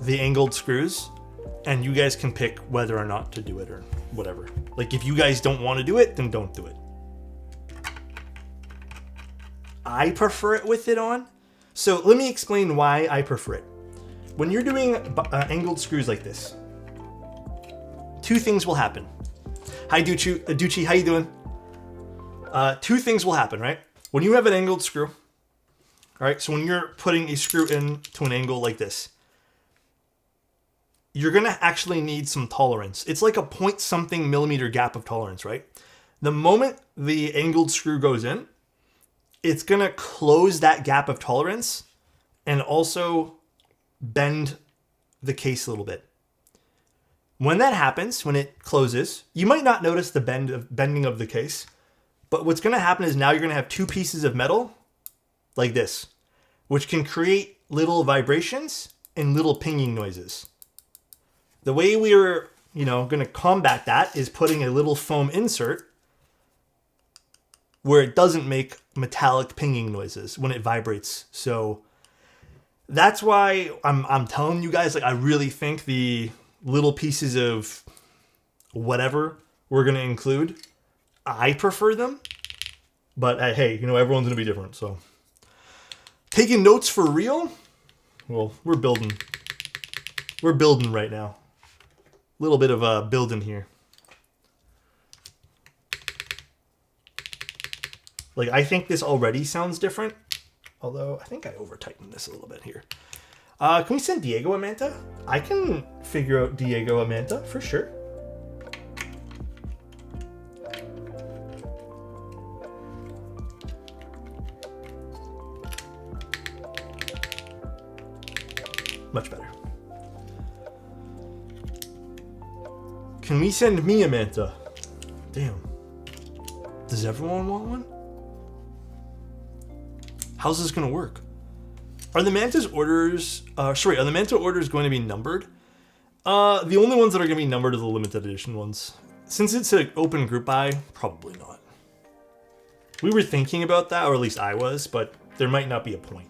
the angled screws, and you guys can pick whether or not to do it or whatever. If you guys don't want to do it, then don't do it. I prefer it with it on. So let me explain why I prefer it. When you're doing angled screws like this, two things will happen. Hi, Ducci, how you doing? Two things will happen, right? When you have an angled screw, all right, so when you're putting a screw into an angle like this, you're going to actually need some tolerance. It's like a point something millimeter gap of tolerance, right? The moment the angled screw goes in, it's going to close that gap of tolerance and also bend the case a little bit. When that happens, when it closes, you might not notice the bending of the case, but what's going to happen is now you're going to have two pieces of metal like this, which can create little vibrations and little pinging noises. The way we're, going to combat that is putting a little foam insert where it doesn't make metallic pinging noises when it vibrates. So that's why I'm telling you guys, like, I really think the little pieces of whatever we're going to include, I prefer them. But hey, everyone's going to be different. So taking notes for real? Well, we're building. We're building right now. A little bit of building here. Like, I think this already sounds different. Although, I think I over-tightened this a little bit here. Can we send Diego a Manta? I can figure out Diego a Manta, for sure. Much better. Can we send me a Manta? Damn. Does everyone want one? How's this gonna work? Are the Manta orders going to be numbered? The only ones that are gonna be numbered are the limited edition ones. Since it's an open group buy, probably not. We were thinking about that, or at least I was, but there might not be a point.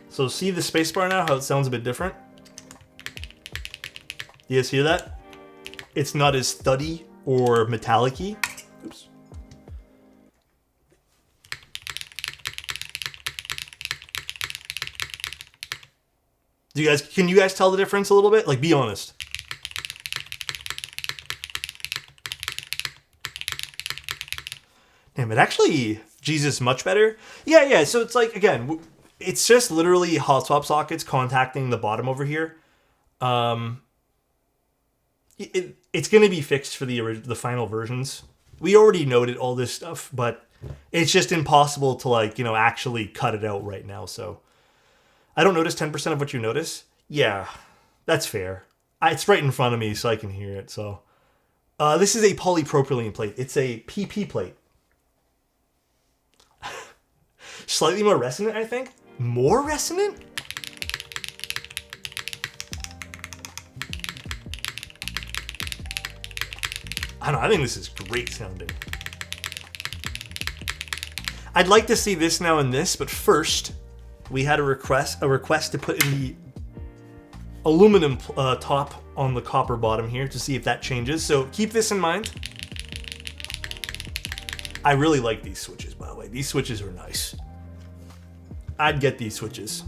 So see the spacebar now, how it sounds a bit different? You guys hear that? It's not as studdy or metallic-y. Oops. Can you guys tell the difference a little bit? Like, be honest. Damn, it actually, Jesus, much better. Yeah, so it's like, again, it's just literally hot swap sockets contacting the bottom over here. It's going to be fixed for the final versions. We already noted all this stuff, but it's just impossible to, like, actually cut it out right now, so I don't notice 10% of what you notice. Yeah, that's fair. It's right in front of me, so I can hear it. So, this is a polypropylene plate. It's a PP plate. Slightly more resonant, I think. More resonant? I don't know. I think this is great sounding. I'd like to see this now and this, but first, we had a request to put in the aluminum top on the copper bottom here to see if that changes. So keep this in mind. I really like these switches, by the way. These switches are nice. I'd get these switches.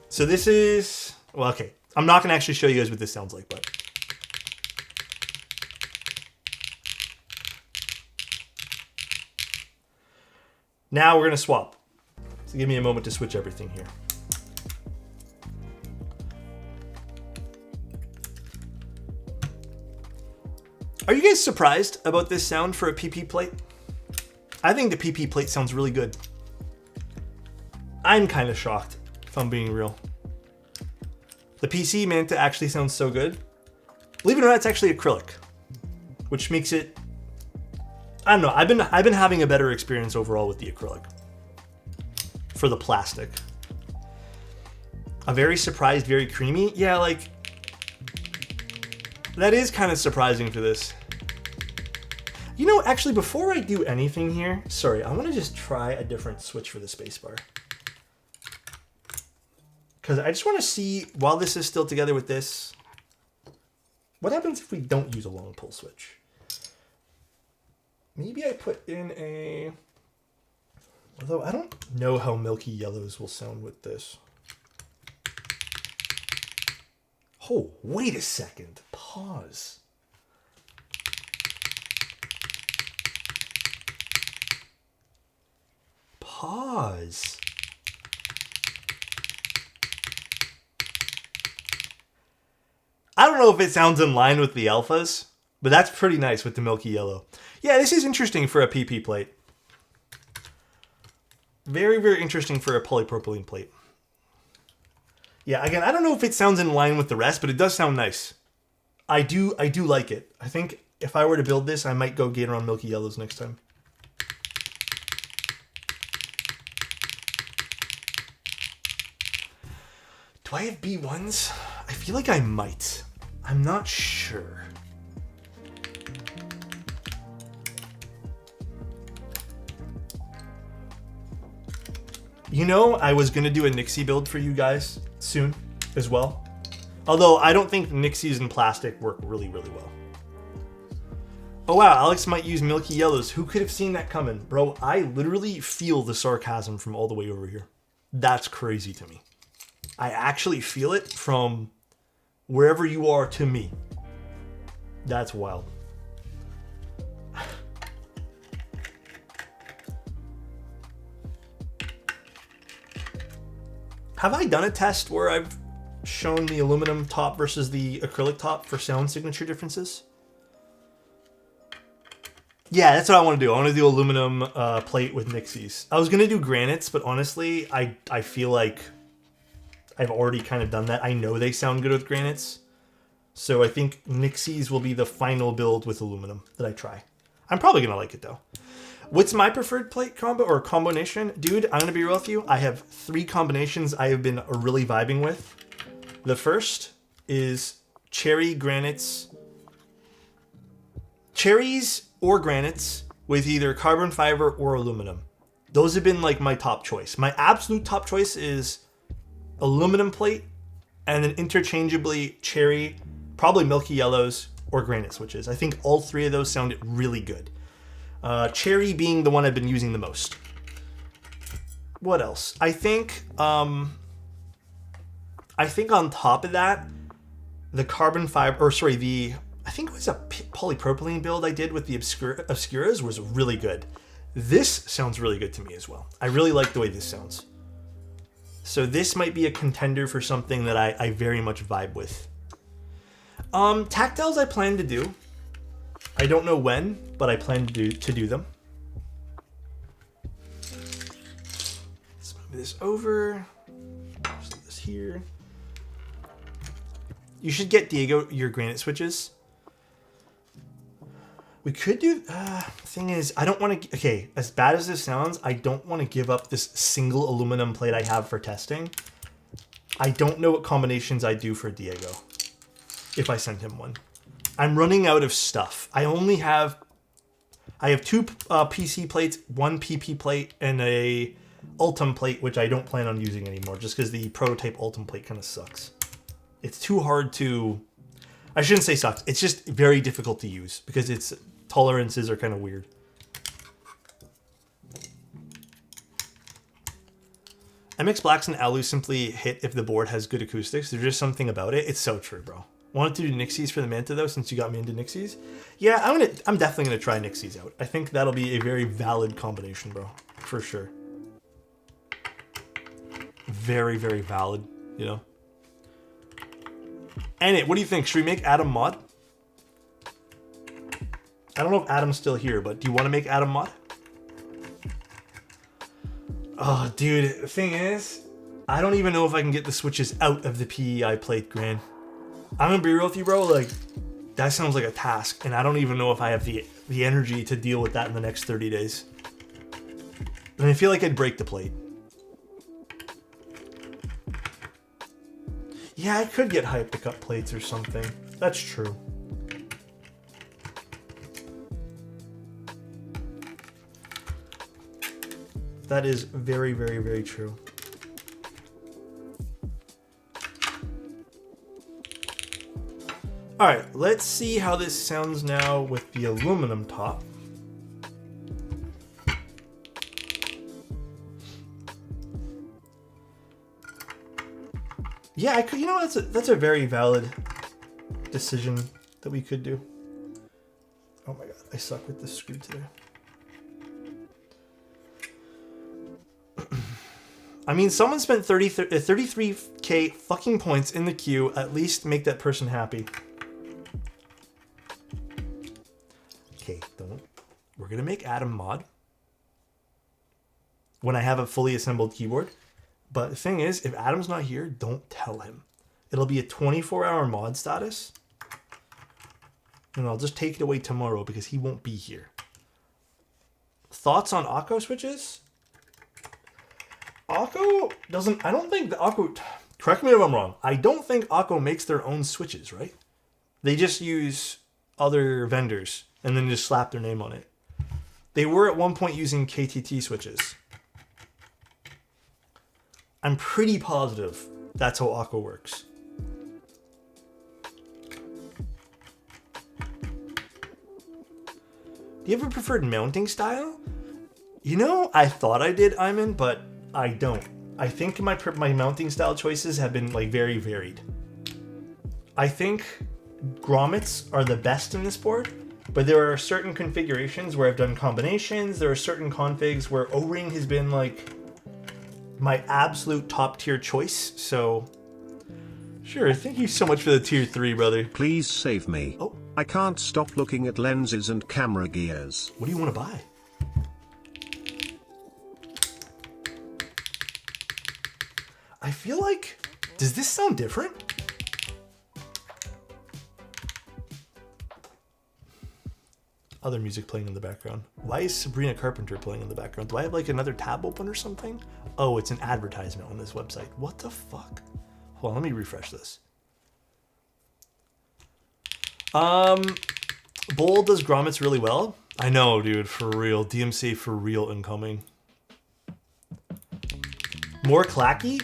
So this is, well, okay. I'm not going to actually show you guys what this sounds like, but now we're going to swap. So give me a moment to switch everything here. Are you guys surprised about this sound for a PP plate? I think the PP plate sounds really good. I'm kind of shocked, if I'm being real. The PC Manta actually sounds so good. Believe it or not, it's actually acrylic, which makes it, I don't know, I've been having a better experience overall with the acrylic for the plastic. A very surprised, very creamy. Yeah, like, that is kind of surprising for this. Actually, before I do anything here, sorry, I want to just try a different switch for the spacebar. Because I just want to see, while this is still together with this, what happens if we don't use a long pull switch? Maybe I put in a... Although I don't know how milky yellows will sound with this. Oh, wait a second. Pause. Pause. I don't know if it sounds in line with the alphas, but that's pretty nice with the milky yellow. Yeah, this is interesting for a PP plate. Very, very interesting for a polypropylene plate. Yeah, again, I don't know if it sounds in line with the rest, but it does sound nice. I do like it. I think if I were to build this, I might go Gator on milky yellows next time. Do I have B1s? I feel like I might. I'm not sure. You know, I was going to do a Nixie build for you guys soon as well. Although I don't think Nixies in plastic work really, really well. Oh wow, Alex might use milky yellows. Who could have seen that coming? Bro, I literally feel the sarcasm from all the way over here. That's crazy to me. I actually feel it from wherever you are to me. That's wild. Have I done a test where I've shown the aluminum top versus the acrylic top for sound signature differences? Yeah, that's what I want to do. I want to do aluminum plate with Nixies. I was going to do granites, but honestly, I feel like I've already kind of done that. I know they sound good with granites. So I think Nixies will be the final build with aluminum that I try. I'm probably going to like it though. What's my preferred plate combo or combination? Dude, I'm going to be real with you. I have 3 combinations I have been really vibing with. The first is cherry granites. Cherries or granites with either carbon fiber or aluminum. Those have been like my top choice. My absolute top choice is aluminum plate and then interchangeably cherry, probably milky yellows or granite switches. I think all 3 of those sounded really good. Cherry being the one I've been using the most. What else? I think on top of that, the carbon fiber, I think it was a polypropylene build I did with the Obscuras was really good. This sounds really good to me as well. I really like the way this sounds. So this might be a contender for something that I very much vibe with. Tactiles I plan to do. I don't know when, but I plan to do them. Let's move this over. Set this here. You should get Diego your granite switches. We could do, thing is, I don't want to, okay, as bad as this sounds, I don't want to give up this single aluminum plate I have for testing. I don't know what combinations I do for Diego, if I send him one. I'm running out of stuff. I have 2 PC plates, 1 PP plate, and a Ultim plate, which I don't plan on using anymore, just because the prototype Ultim plate kind of sucks. It's too hard to, I shouldn't say sucks, it's just very difficult to use, because its tolerances are kind of weird. MX Blacks and Alu simply hit if the board has good acoustics. There's just something about it. It's so true, bro. Wanted to do Nixies for the Manta though, since you got me into Nixies. Yeah, I'm definitely gonna try Nixies out. I think that'll be a very valid combination, bro, for sure. Very, very valid, you know. And what do you think? Should we make Adam mod? I don't know if Adam's still here, but do you want to make Adam mod? Oh, dude, the thing is, I don't even know if I can get the switches out of the PEI plate, Gran. I'm gonna be real with you, bro. Like, that sounds like a task, and I don't even know if I have the energy to deal with that in the next 30 days. And I feel like I'd break the plate. Yeah, I could get hyped to cut plates or something. That's true. That is very, very, very true. All right, let's see how this sounds now with the aluminum top. Yeah, I could. You know, that's a very valid decision that we could do. Oh my god, I suck with this screw today. I mean, someone spent 33k fucking points in the queue. At least make that person happy. Okay, we're gonna make Adam mod when I have a fully assembled keyboard. But the thing is, if Adam's not here, don't tell him. It'll be a 24-hour mod status. And I'll just take it away tomorrow because he won't be here. Thoughts on Akko switches? Akko doesn't... I don't think the Akko... Correct me if I'm wrong. I don't think Akko makes their own switches, right? They just use other vendors and then just slap their name on it. They were at one point using KTT switches. I'm pretty positive that's how Akko works. Do you have a preferred mounting style? You know, I thought I did, Iman, but I don't. I think my mounting style choices have been like very varied. I think grommets are the best in this board, but there are certain configurations where I've done combinations. There are certain configs where O-ring has been like my absolute top tier choice. So sure, thank you so much for the tier 3, brother. Please save me. Oh. I can't stop looking at lenses and camera gears. What do you want to buy? I feel like... Does this sound different? Other music playing in the background. Why is Sabrina Carpenter playing in the background? Do I have like another tab open or something? Oh, it's an advertisement on this website. What the fuck? Hold on, let me refresh this. Bowl does grommets really well. I know, dude, for real. DMC for real incoming. More clacky?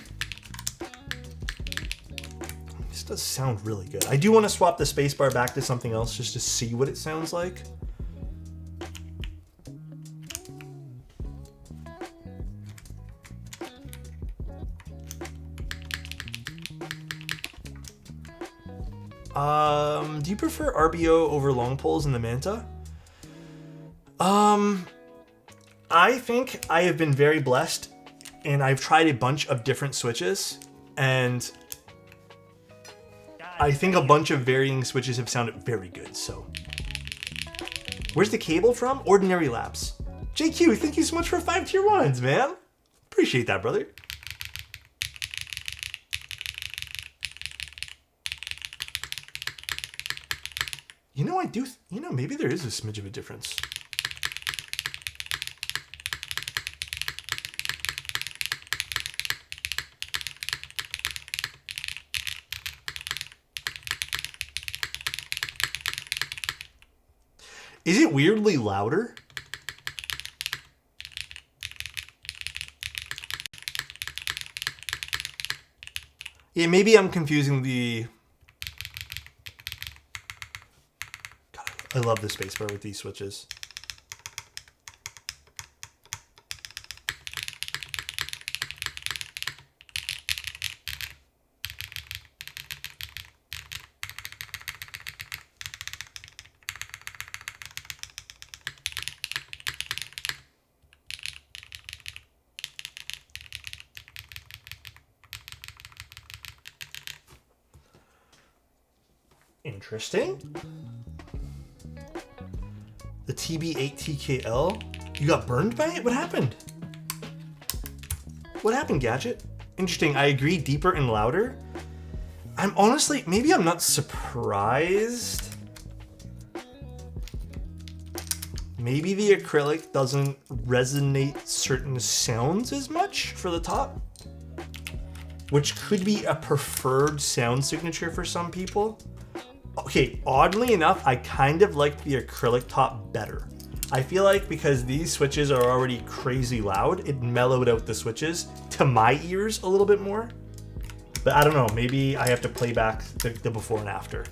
This does sound really good. I do want to swap the spacebar back to something else just to see what it sounds like. Do you prefer RBO over long poles in the Manta? I think I have been very blessed and I've tried a bunch of different switches and I think a bunch of varying switches have sounded very good, so. Where's the cable from? Ordinary Labs. JQ, thank you so much for 5 tier 1s, man. Appreciate that, brother. You know, maybe there is a smidge of a difference. Is it weirdly louder? Yeah, maybe I'm confusing the... I love the spacebar with these switches. Interesting. The TB8TKL? You got burned by it? What happened? What happened, Gadget? Interesting. I agree, deeper and louder. I'm honestly, maybe I'm not surprised. Maybe the acrylic doesn't resonate certain sounds as much for the top, which could be a preferred sound signature for some people. Okay, oddly enough, I kind of like the acrylic top better. I feel like because these switches are already crazy loud, it mellowed out the switches to my ears a little bit more. But I don't know, maybe I have to play back the before and after.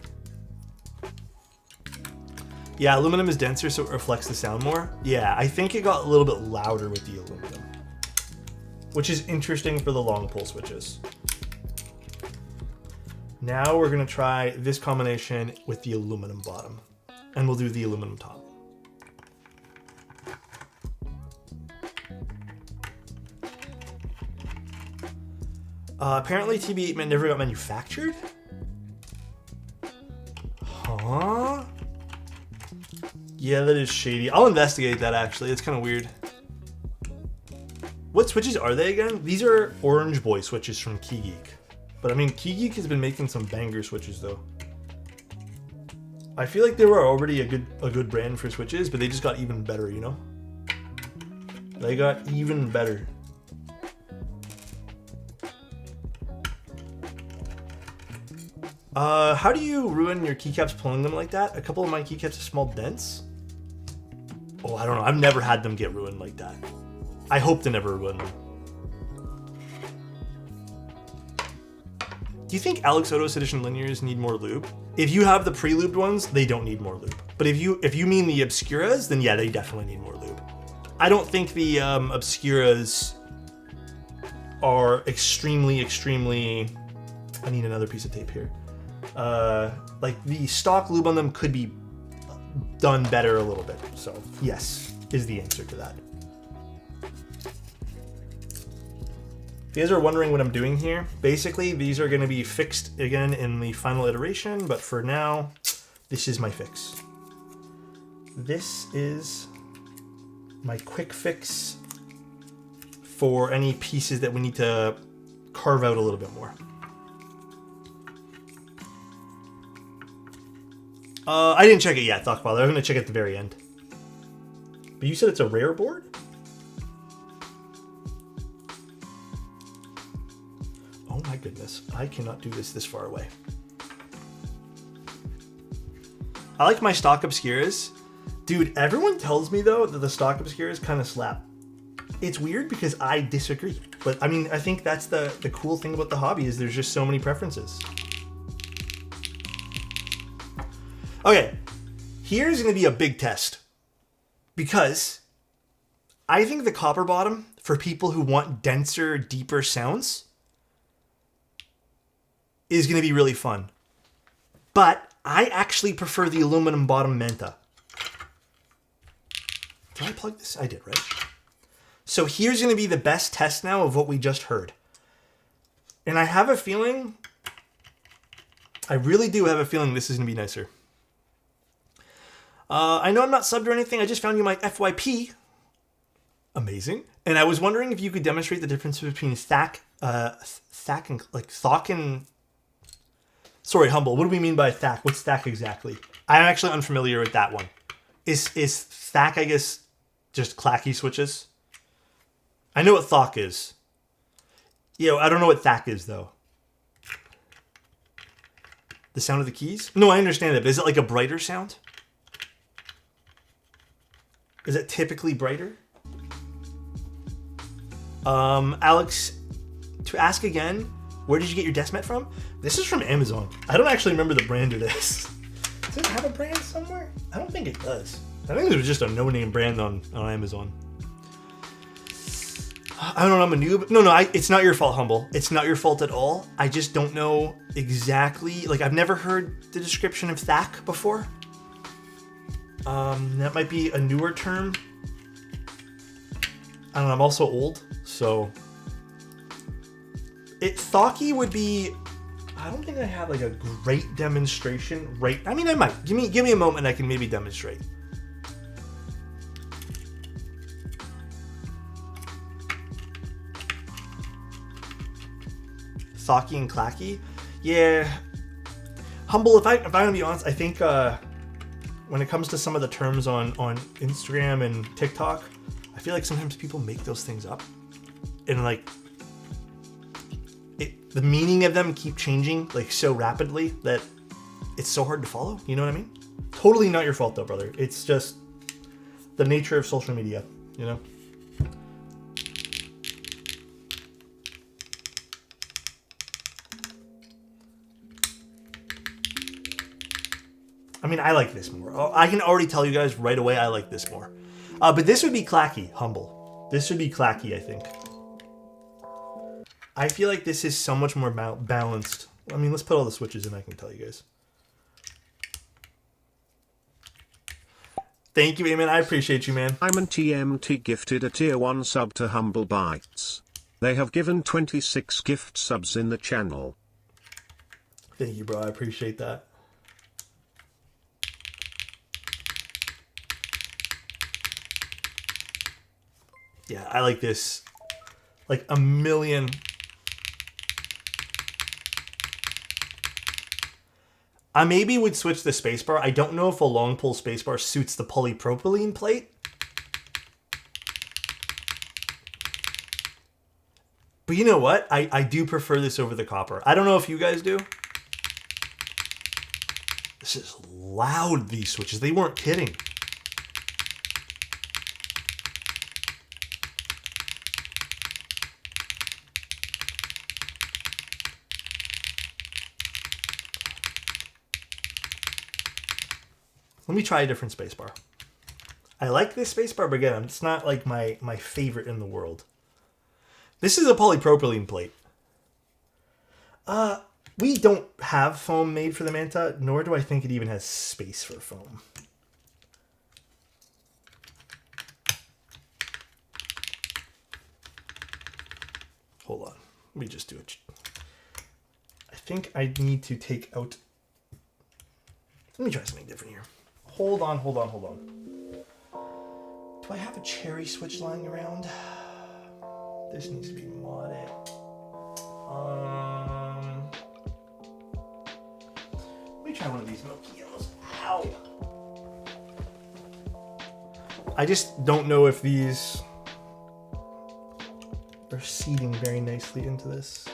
Yeah, aluminum is denser so it reflects the sound more. Yeah, I think it got a little bit louder with the aluminum, which is interesting for the long pole switches. Now we're gonna try this combination with the aluminum bottom. And we'll do the aluminum top. Apparently TB8 never got manufactured? Huh? Yeah, that is shady. I'll investigate that actually. It's kind of weird. What switches are they again? These are Orange Boy switches from KeyGeek. But I mean, KeyGeek has been making some banger switches though. I feel like they were already a good brand for switches, but they just got even better, you know? They got even better. How do you ruin your keycaps pulling them like that? A couple of my keycaps have small dents. Oh, I don't know. I've never had them get ruined like that. I hope to never ruin them. Do you think Alexotos edition linears need more lube? If you have the pre-lubed ones, they don't need more lube. But if you mean the Obscuras, then yeah, they definitely need more lube. I don't think the Obscuras are extremely... I need another piece of tape here. Like the stock lube on them could be done better a little bit. So yes, is the answer to that. If you guys are wondering what I'm doing here, basically these are going to be fixed again in the final iteration, but for now, this is my fix. This is my quick fix for any pieces that we need to carve out a little bit more. I didn't check it yet, Thoughtfather. I'm going to check it at the very end. But you said it's a rare board? Oh my goodness. I cannot do this far away. I like my stock Obscuras. Dude, everyone tells me, though, that the stock Obscuras kind of slap. It's weird because I disagree. But, I mean, I think that's the cool thing about the hobby is there's just so many preferences. Okay, here's going to be a big test. Because I think the copper bottom, for people who want denser, deeper sounds, is going to be really fun. But I actually prefer the aluminum bottom Manta. Did I plug this? I did, right? So here's going to be the best test now of what we just heard. And I have a feeling, I really do have a feeling this is going to be nicer. I know I'm not subbed or anything. I just found you my FYP. Amazing. And I was wondering if you could demonstrate the difference between Thak and... Sorry, Humble. What do we mean by Thak? What's Thak exactly? I'm actually unfamiliar with that one. Is Thak, I guess, just clacky switches? I know what Thok is. Yeah, I don't know what Thak is, though. The sound of the keys? No, I understand it, but is it like a brighter sound? Is it typically brighter? Alex, to ask again, where did you get your desk mat from? This is from Amazon. I don't actually remember the brand of this. Does it have a brand somewhere? I don't think it does. I think it was just a no-name brand on Amazon. I don't know, I'm a noob. No, it's not your fault, Humble. It's not your fault at all. I just don't know exactly. Like, I've never heard the description of Thak before. That might be a newer term. I don't know, I'm also old, so... Thocky would be... I don't think I have like a great demonstration right... I mean, I might. Give me a moment and I can maybe demonstrate. Thocky and clacky? Yeah. Humble, if I'm gonna be honest, I think when it comes to some of the terms on Instagram and TikTok, I feel like sometimes people make those things up. And like, the meaning of them keep changing like so rapidly that it's so hard to follow. You know what I mean? Totally not your fault though, brother. It's just the nature of social media, you know? I mean, I like this more. I can already tell you guys right away I like this more. But this would be clacky, Humble. This would be clacky, I think. I feel like this is so much more balanced I mean, let's put all the switches in, I can tell you guys. Thank you, Eamon. I appreciate you, man. I'm an TMT gifted a tier 1 sub to Humble Bytes. They have given 26 gift subs in the channel. Thank you, bro. I appreciate that. Yeah, I like this. Like a million. I maybe would switch the spacebar. I don't know if a long pull spacebar suits the polypropylene plate. But you know what? I do prefer this over the copper. I don't know if you guys do. This is loud, these switches. They weren't kidding. Let me try a different spacebar. I like this spacebar, but again, it's not like my favorite in the world. This is a polypropylene plate. We don't have foam made for the Manta, nor do I think it even has space for foam. Hold on. Let me just do it. I think I need to take out... Let me try something different here. Hold on. Do I have a cherry switch lying around? This needs to be modded. Let me try one of these milky yellows. Ow! I just don't know if these are seeding very nicely into this.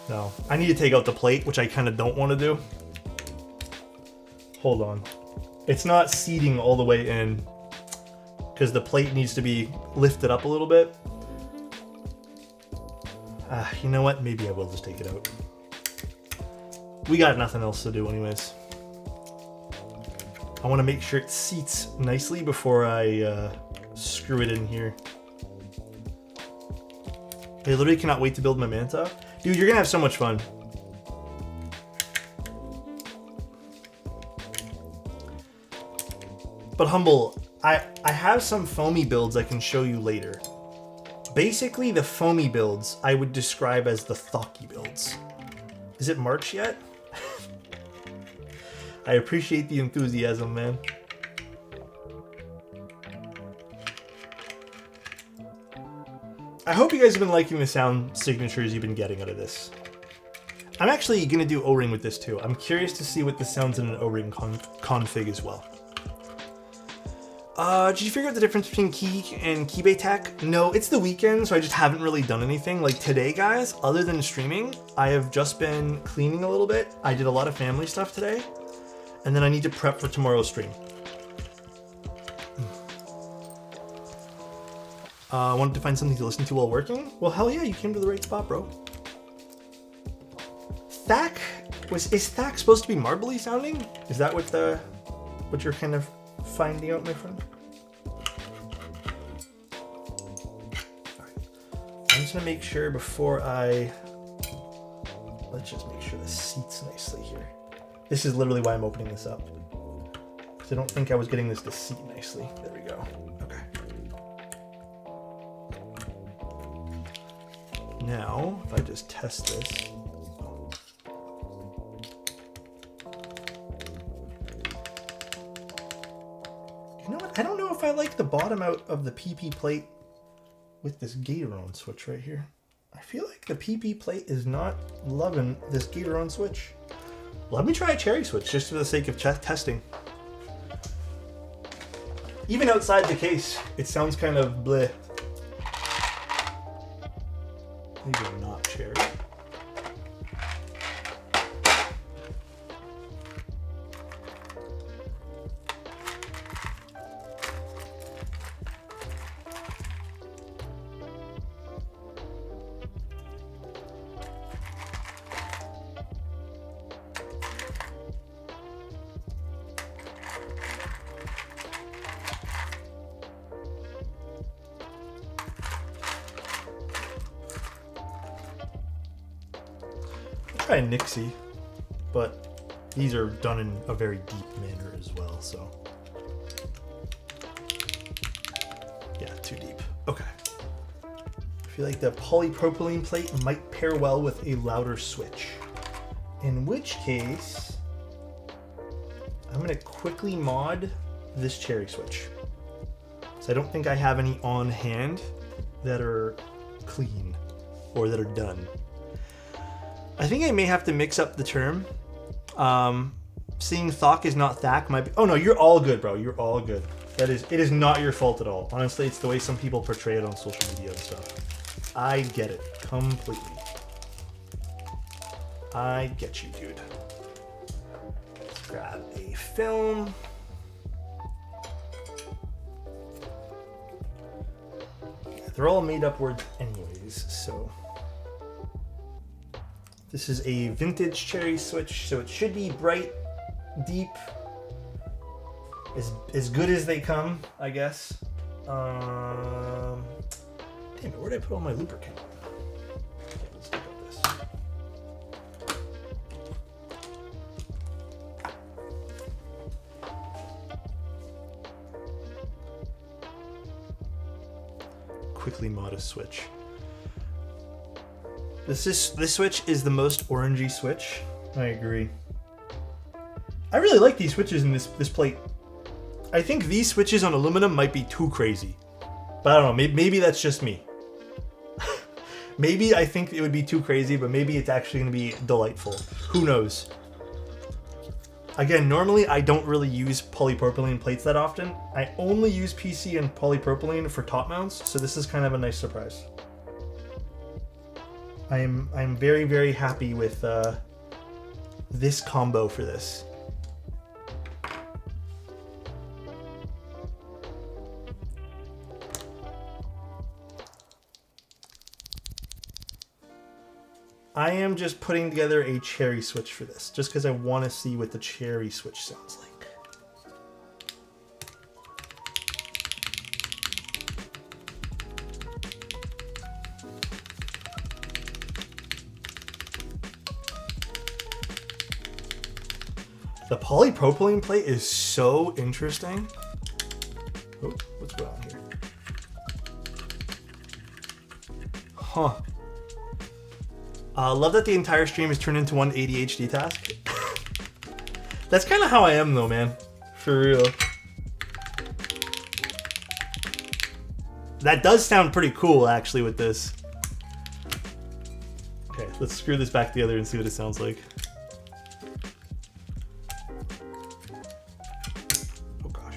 No, I need to take out the plate, which I kind of don't want to do. Hold on. It's not seating all the way in because the plate needs to be lifted up a little bit. You know what? Maybe I will just take it out. We got nothing else to do anyways. I want to make sure it seats nicely before I screw it in here. I literally cannot wait to build my Manta. Dude, you're gonna have so much fun. But Humble, I have some foamy builds I can show you later. Basically, the foamy builds I would describe as the thocky builds. Is it March yet? I appreciate the enthusiasm, man. I hope you guys have been liking the sound signatures you've been getting out of this. I'm actually going to do O-ring with this too. I'm curious to see what this sounds in an O-ring config as well. Did you figure out the difference between key and keybase tech? No, it's the weekend, so I just haven't really done anything. Like today, guys, other than streaming, I have just been cleaning a little bit. I did a lot of family stuff today, and then I need to prep for tomorrow's stream. Wanted to find something to listen to while working? Well, hell yeah, you came to the right spot, bro. Thack? Is Thack supposed to be marbly sounding? Is that what you're kind of finding out, my friend? Alright. I'm just gonna make sure before let's just make sure this seats nicely here. This is literally why I'm opening this up. Because I don't think I was getting this to seat nicely. There we go. Okay. Now, if I just test this. You know what? I don't know if I like the bottom out of the PP plate with this Gatorone switch right here. I feel like the PP plate is not loving this Gatorone switch. Let me try a cherry switch just for the sake of testing. Even outside the case, it sounds kind of bleh. These are not cherry. try a Nixie, but these are done in a very deep manner as well, so. Yeah, too deep. Okay. I feel like the polypropylene plate might pair well with a louder switch. In which case, I'm gonna quickly mod this cherry switch. So I don't think I have any on hand that are clean or that are done. I think I may have to mix up the term. Seeing Thok is not Thak might be. Oh no, you're all good, bro. You're all good. It is not your fault at all. Honestly, it's the way some people portray it on social media and stuff. I get it completely. I get you, dude. Let's grab a film. They're all made up words anyways, so. This is a vintage cherry switch, so it should be bright, deep, as good as they come, I guess. Damn it, where did I put all my lubricant? Okay, let's look at this. Quickly mod a switch. This switch is the most orangey switch. I agree. I really like these switches in this plate. I think these switches on aluminum might be too crazy. But I don't know, maybe that's just me. Maybe I think it would be too crazy, but maybe it's actually going to be delightful. Who knows? Again, normally I don't really use polypropylene plates that often. I only use PC and polypropylene for top mounts, so this is kind of a nice surprise. I'm very, very happy with this combo for this. I am just putting together a cherry switch for this, just because I want to see what the cherry switch sounds like. The polypropylene plate is so interesting. Oh, what's going on here? Huh. Love that the entire stream is turned into one ADHD task. That's kind of how I am though, man. For real. That does sound pretty cool actually with this. Okay, let's screw this back together and see what it sounds like. Oh gosh.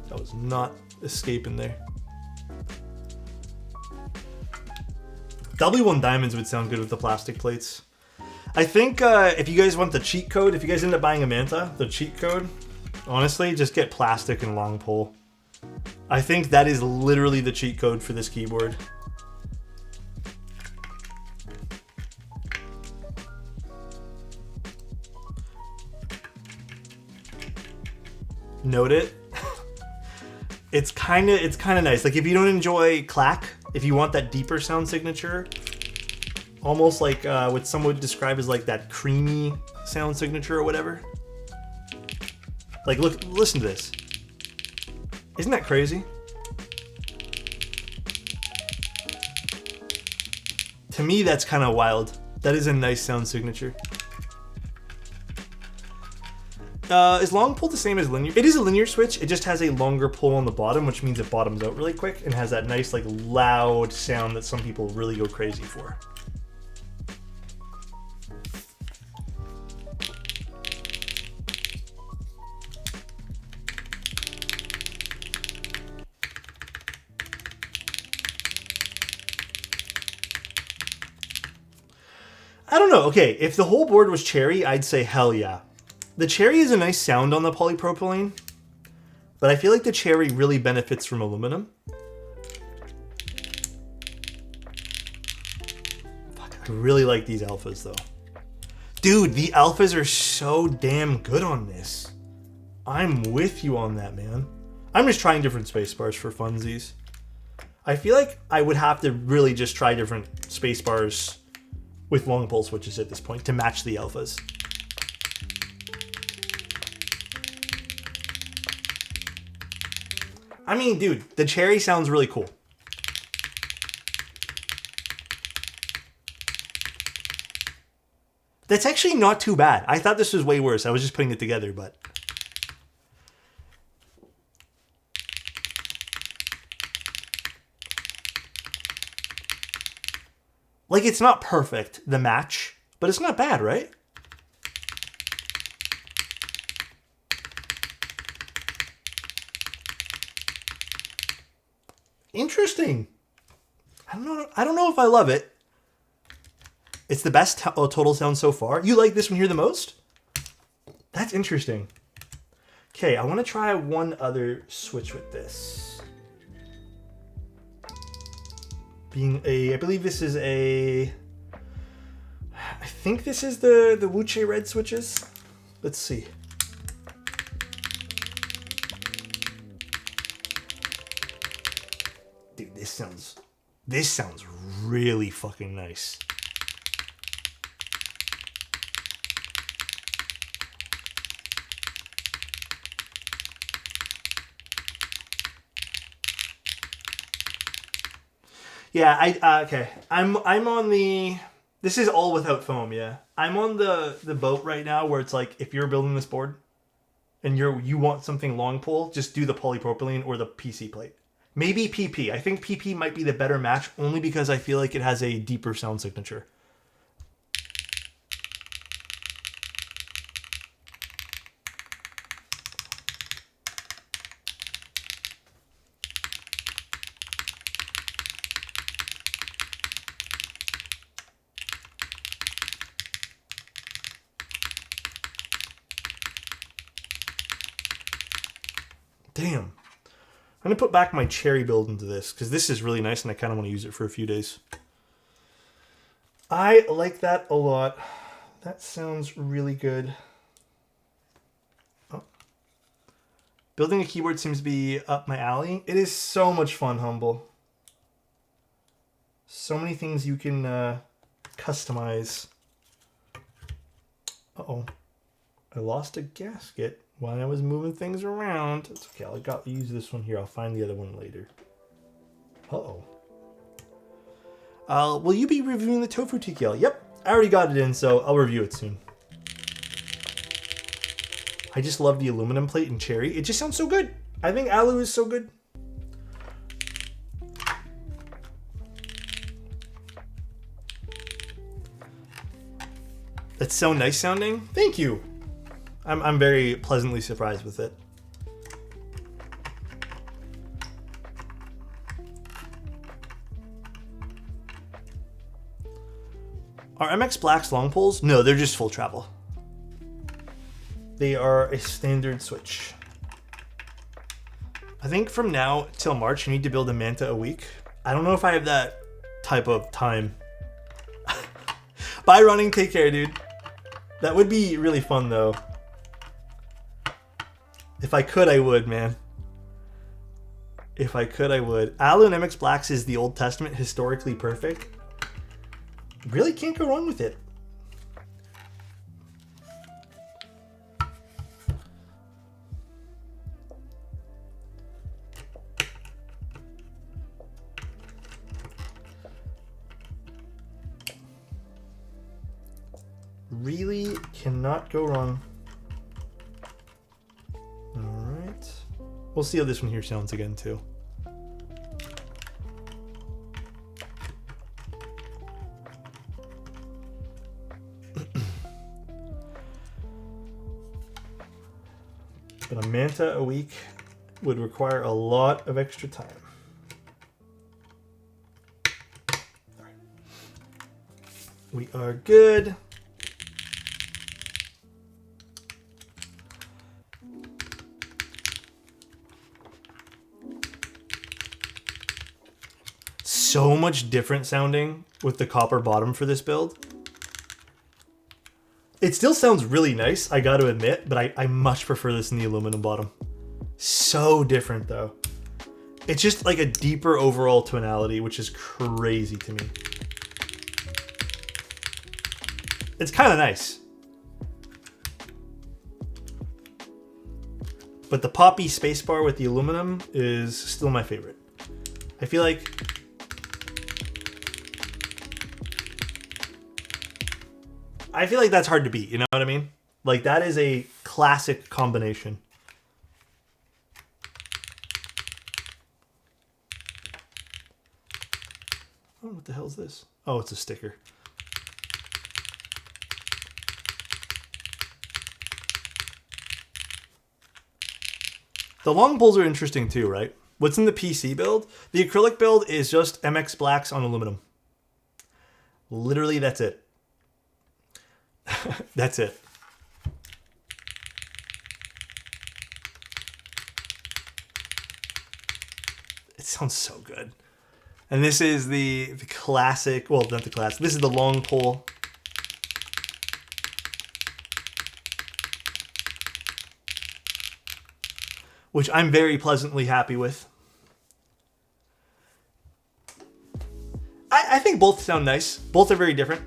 That was not escaping there. W1 diamonds would sound good with the plastic plates. I think if you guys want the cheat code, if you guys end up buying a Manta, the cheat code, honestly, just get plastic and long pole. I think that is literally the cheat code for this keyboard. Note it. It's kind of nice. Like if you don't enjoy clack, if you want that deeper sound signature, almost like what some would describe as like that creamy sound signature or whatever. Like look, listen to this. Isn't that crazy? To me, that's kind of wild. That is a nice sound signature. Is long pull the same as linear? It is a linear switch. It just has a longer pull on the bottom, which means it bottoms out really quick and has that nice, like, loud sound that some people really go crazy for. I don't know. Okay, if the whole board was cherry, I'd say hell yeah. The cherry is a nice sound on the polypropylene, but I feel like the cherry really benefits from aluminum. Fuck, I really like these alphas though. Dude, the alphas are so damn good on this. I'm with you on that, man. I'm just trying different space bars for funsies. I feel like I would have to really just try different space bars with long pole switches at this point to match the alphas. I mean, dude, the cherry sounds really cool. That's actually not too bad. I thought this was way worse. I was just putting it together, but... Like, it's not perfect, the match, but it's not bad, right? Interesting. I don't know if I love it. It's the best total sound so far. You like this one here the most? That's interesting. Okay, I want to try one other switch with this. I believe this is I think this is the Wuche red switches. Let's see. Dude, this sounds really fucking nice. Yeah, okay. I'm on the... This is all without foam, yeah. I'm on the boat right now where it's like, if you're building this board and you want something long pull, just do the polypropylene or the PC plate. Maybe PP. I think PP might be the better match only because I feel like it has a deeper sound signature. Damn. I'm going to put back my cherry build into this because this is really nice and I kind of want to use it for a few days. I like that a lot. That sounds really good. Oh. Building a keyboard seems to be up my alley. It is so much fun, Humble. So many things you can customize. Uh-oh. I lost a gasket while I was moving things around. It's okay, I'll use this one here. I'll find the other one later. Uh-oh. Will you be reviewing the tofu TKL? Yep, I already got it in, so I'll review it soon. I just love the aluminum plate and cherry. It just sounds so good. I think Alu is so good. That's so nice sounding. Thank you. I'm very pleasantly surprised with it. Are MX Blacks long poles? No, they're just full travel. They are a standard switch. I think from now till March, you need to build a Manta a week. I don't know if I have that type of time. Bye, Running. Take care, dude. That would be really fun, though. If I could, I would, man. If I could, I would. Alu and MX Blacks is the Old Testament, historically perfect. Really can't go wrong with it. Really cannot go wrong. Alright. We'll see how this one here sounds again, too. But a Manta a week would require a lot of extra time. Right. We are good. So much different sounding with the copper bottom for this build. It still sounds really nice, I gotta admit, but I much prefer this in the aluminum bottom. So different though. It's just like a deeper overall tonality, which is crazy to me. It's kind of nice. But the poppy spacebar with the aluminum is still my favorite. I feel like that's hard to beat, you know what I mean? Like, that is a classic combination. Oh, what the hell is this? Oh, it's a sticker. The long poles are interesting too, right? What's in the PC build? The acrylic build is just MX blacks on aluminum. Literally, that's it. That's it. It sounds so good. And this is the classic, well, not the classic, this is the long pole. Which I'm very pleasantly happy with. I think both sound nice. Both are very different.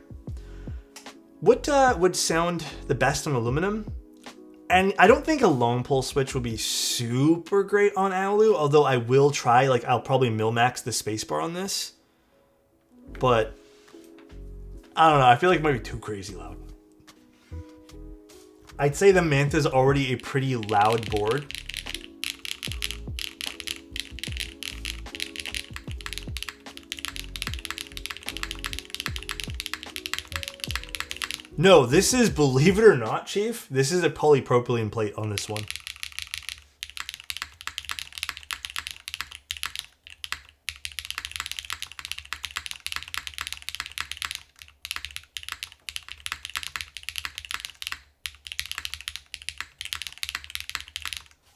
What would sound the best on aluminum? And I don't think a long pole switch would be super great on alu, although I will try, like, I'll probably min-max the spacebar on this. But I don't know, I feel like it might be too crazy loud. I'd say the Manta is already a pretty loud board. No, this is, believe it or not, Chief, this is a polypropylene plate on this one.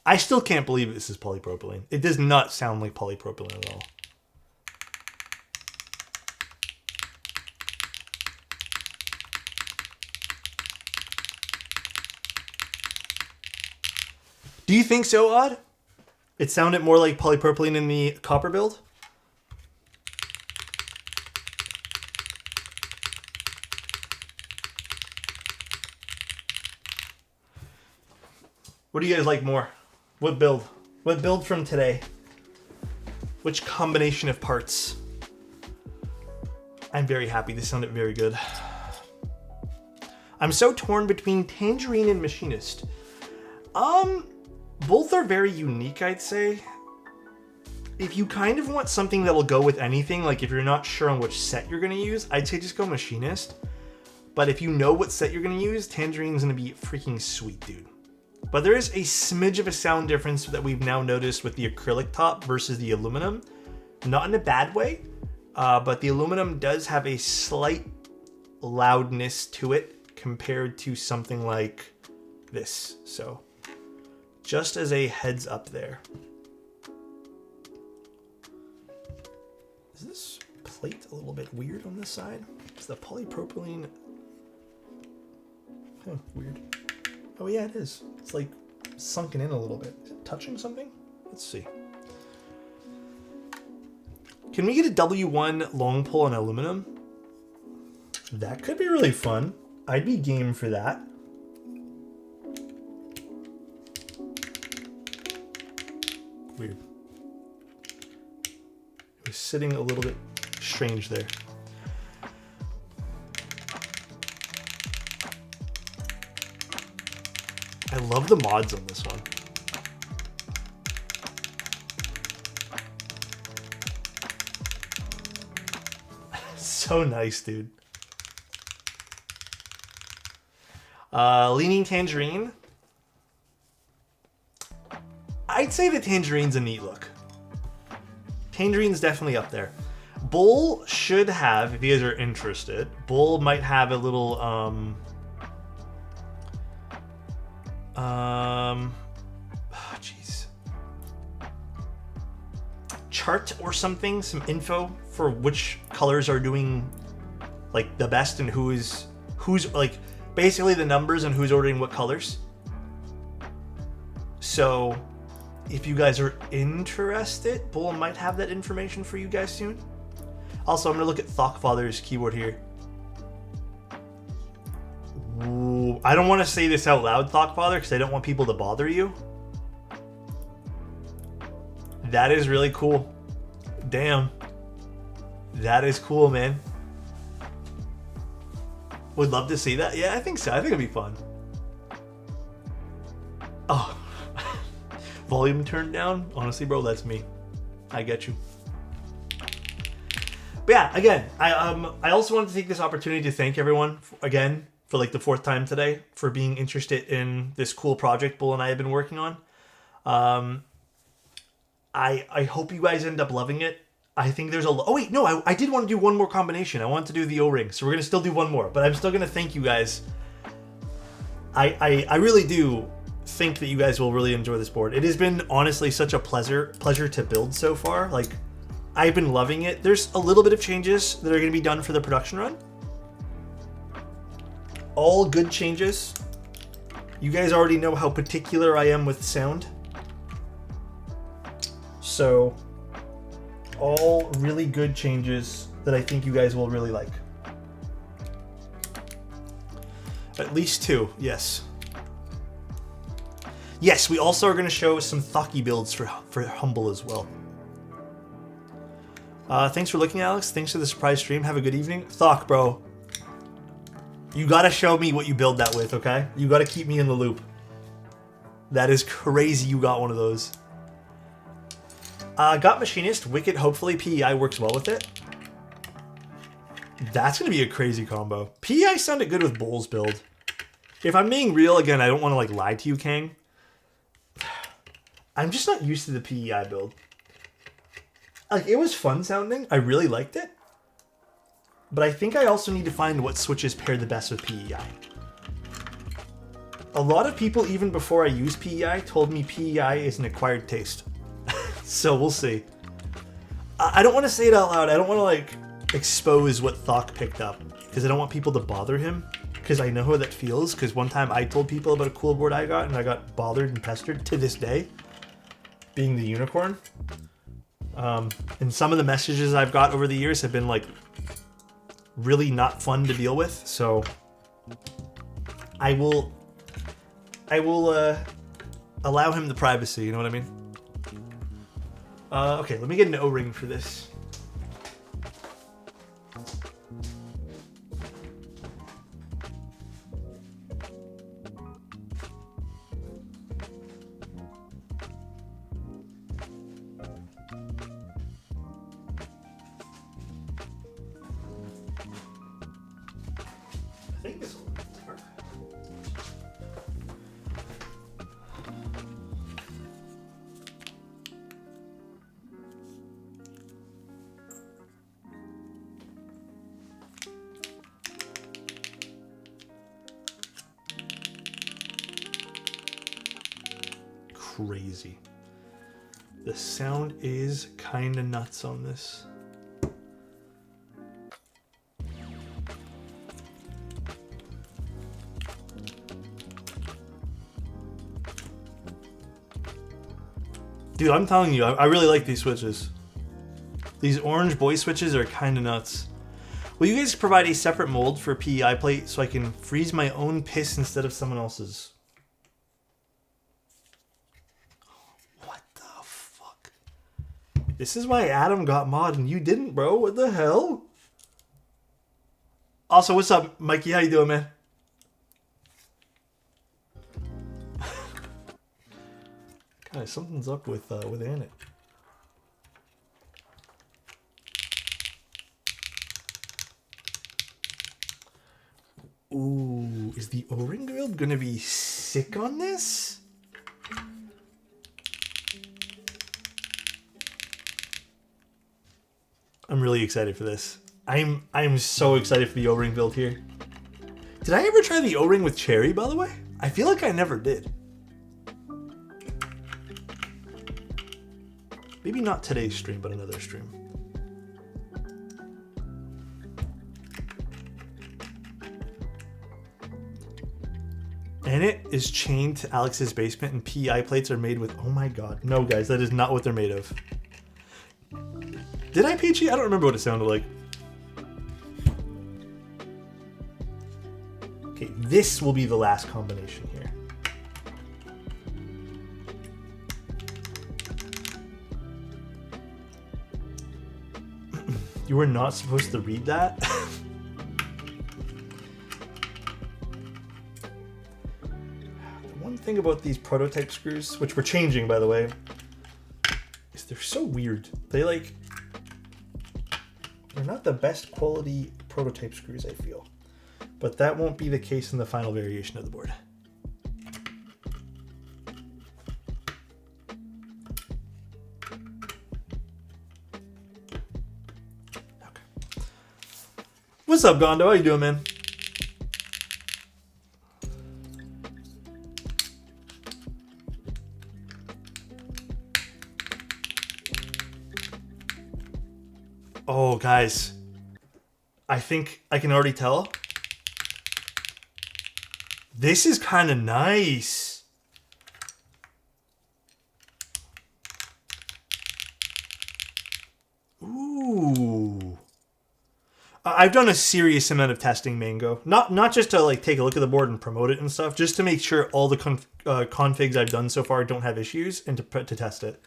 I still can't believe this is polypropylene. It does not sound like polypropylene at all. Do you think so, Odd? It sounded more like polypropylene in the copper build? What do you guys like more? What build? What build from today? Which combination of parts? I'm very happy. This sounded very good. I'm so torn between Tangerine and Machinist. Both are very unique, I'd say. If you kind of want something that will go with anything, like if you're not sure on which set you're going to use, I'd say just go Machinist. But if you know what set you're going to use, Tangerine's going to be freaking sweet, dude. But there is a smidge of a sound difference that we've now noticed with the acrylic top versus the aluminum. Not in a bad way, but the aluminum does have a slight loudness to it compared to something like this. So just as a heads up there. Is this plate a little bit weird on this side? Is the polypropylene... weird. Oh yeah, it is. It's like sunken in a little bit. Is it touching something? Let's see. Can we get a W1 long pull on aluminum? That could be really fun. I'd be game for that. Weird. It was sitting a little bit strange there. I love the mods on this one. So nice, dude. Leaning Tangerine. I'd say the Tangerine's a neat look. Tangerine's definitely up there. Bull should have, if you guys are interested, Bull might have a little, chart or something, some info for which colors are doing like the best and who's like basically the numbers and who's ordering what colors. So if you guys are interested, Bull might have that information for you guys soon. Also, I'm gonna look at Thockfather's keyboard here. Ooh, I don't want to say this out loud, Thoughtfather, because I don't want people to bother you. That is really cool. Damn. That is cool, man. Would love to see that. Yeah, I think so. I think it'd be fun. Oh. Volume turned down? Honestly, bro, that's me. I get you. But yeah, again, I also wanted to take this opportunity to thank everyone, again, for like the 4th time today, for being interested in this cool project Bull and I have been working on. I hope you guys end up loving it. I think there's a... Oh, wait, no, I did want to do one more combination. I want to do the O-ring, so we're going to still do one more. But I'm still going to thank you guys. I really do think that you guys will really enjoy this board. It has been, honestly, such a pleasure to build so far. Like, I've been loving it. There's a little bit of changes that are going to be done for the production run. All good changes. You guys already know how particular I am with sound. So... all really good changes that I think you guys will really like. At least 2, yes. Yes, we also are going to show some Thocky builds for Humble as well. Thanks for looking, Alex. Thanks for the surprise stream. Have a good evening. Thock, bro. You gotta show me what you build that with, okay? You gotta keep me in the loop. That is crazy you got one of those. Got Machinist, Wicked, hopefully PEI works well with it. That's going to be a crazy combo. PEI sounded good with Bull's build. If I'm being real, again, I don't want to like lie to you, Kang. I'm just not used to the PEI build. Like, it was fun sounding. I really liked it. But I think I also need to find what switches pair the best with PEI. A lot of people, even before I used PEI, told me PEI is an acquired taste. So we'll see. I don't want to say it out loud. I don't want to like expose what Thock picked up because I don't want people to bother him because I know how that feels. Because one time I told people about a cool board I got and I got bothered and pestered to this day, being the unicorn. And some of the messages I've got over the years have been like really not fun to deal with. So I will allow him the privacy. You know what I mean? Okay, let me get an O-ring for this. I think this will work. Crazy. The sound is kind of nuts on this. Dude, I'm telling you, I really like these switches. These orange voice switches are kind of nuts. Will you guys provide a separate mold for a PEI plate so I can freeze my own piss instead of someone else's? What the fuck? This is why Adam got mod and you didn't, bro. What the hell? Also, what's up, Mikey? How you doing, man? Guys, something's up with Annette. Ooh, is the O-ring build gonna be sick on this? I'm really excited for this. I'm so excited for the O-ring build here. Did I ever try the O-ring with Cherry, by the way? I feel like I never did. Maybe not today's stream, but another stream. Annette is chained to Alex's basement and PEI plates are made with... Oh my god. No, guys, that is not what they're made of. Did I, Peachy? I don't remember what it sounded like. Okay, this will be the last combination here. You were not supposed to read that? The one thing about these prototype screws, which we're changing by the way, is they're so weird. They're not the best quality prototype screws, I feel. But that won't be the case in the final variation of the board. What's up, Gondo? How you doing, man? Oh, guys. I think I can already tell. This is kind of nice. Ooh. I've done a serious amount of testing Mango. Not just to like take a look at the board and promote it and stuff, just to make sure all the configs I've done so far don't have issues and to test it.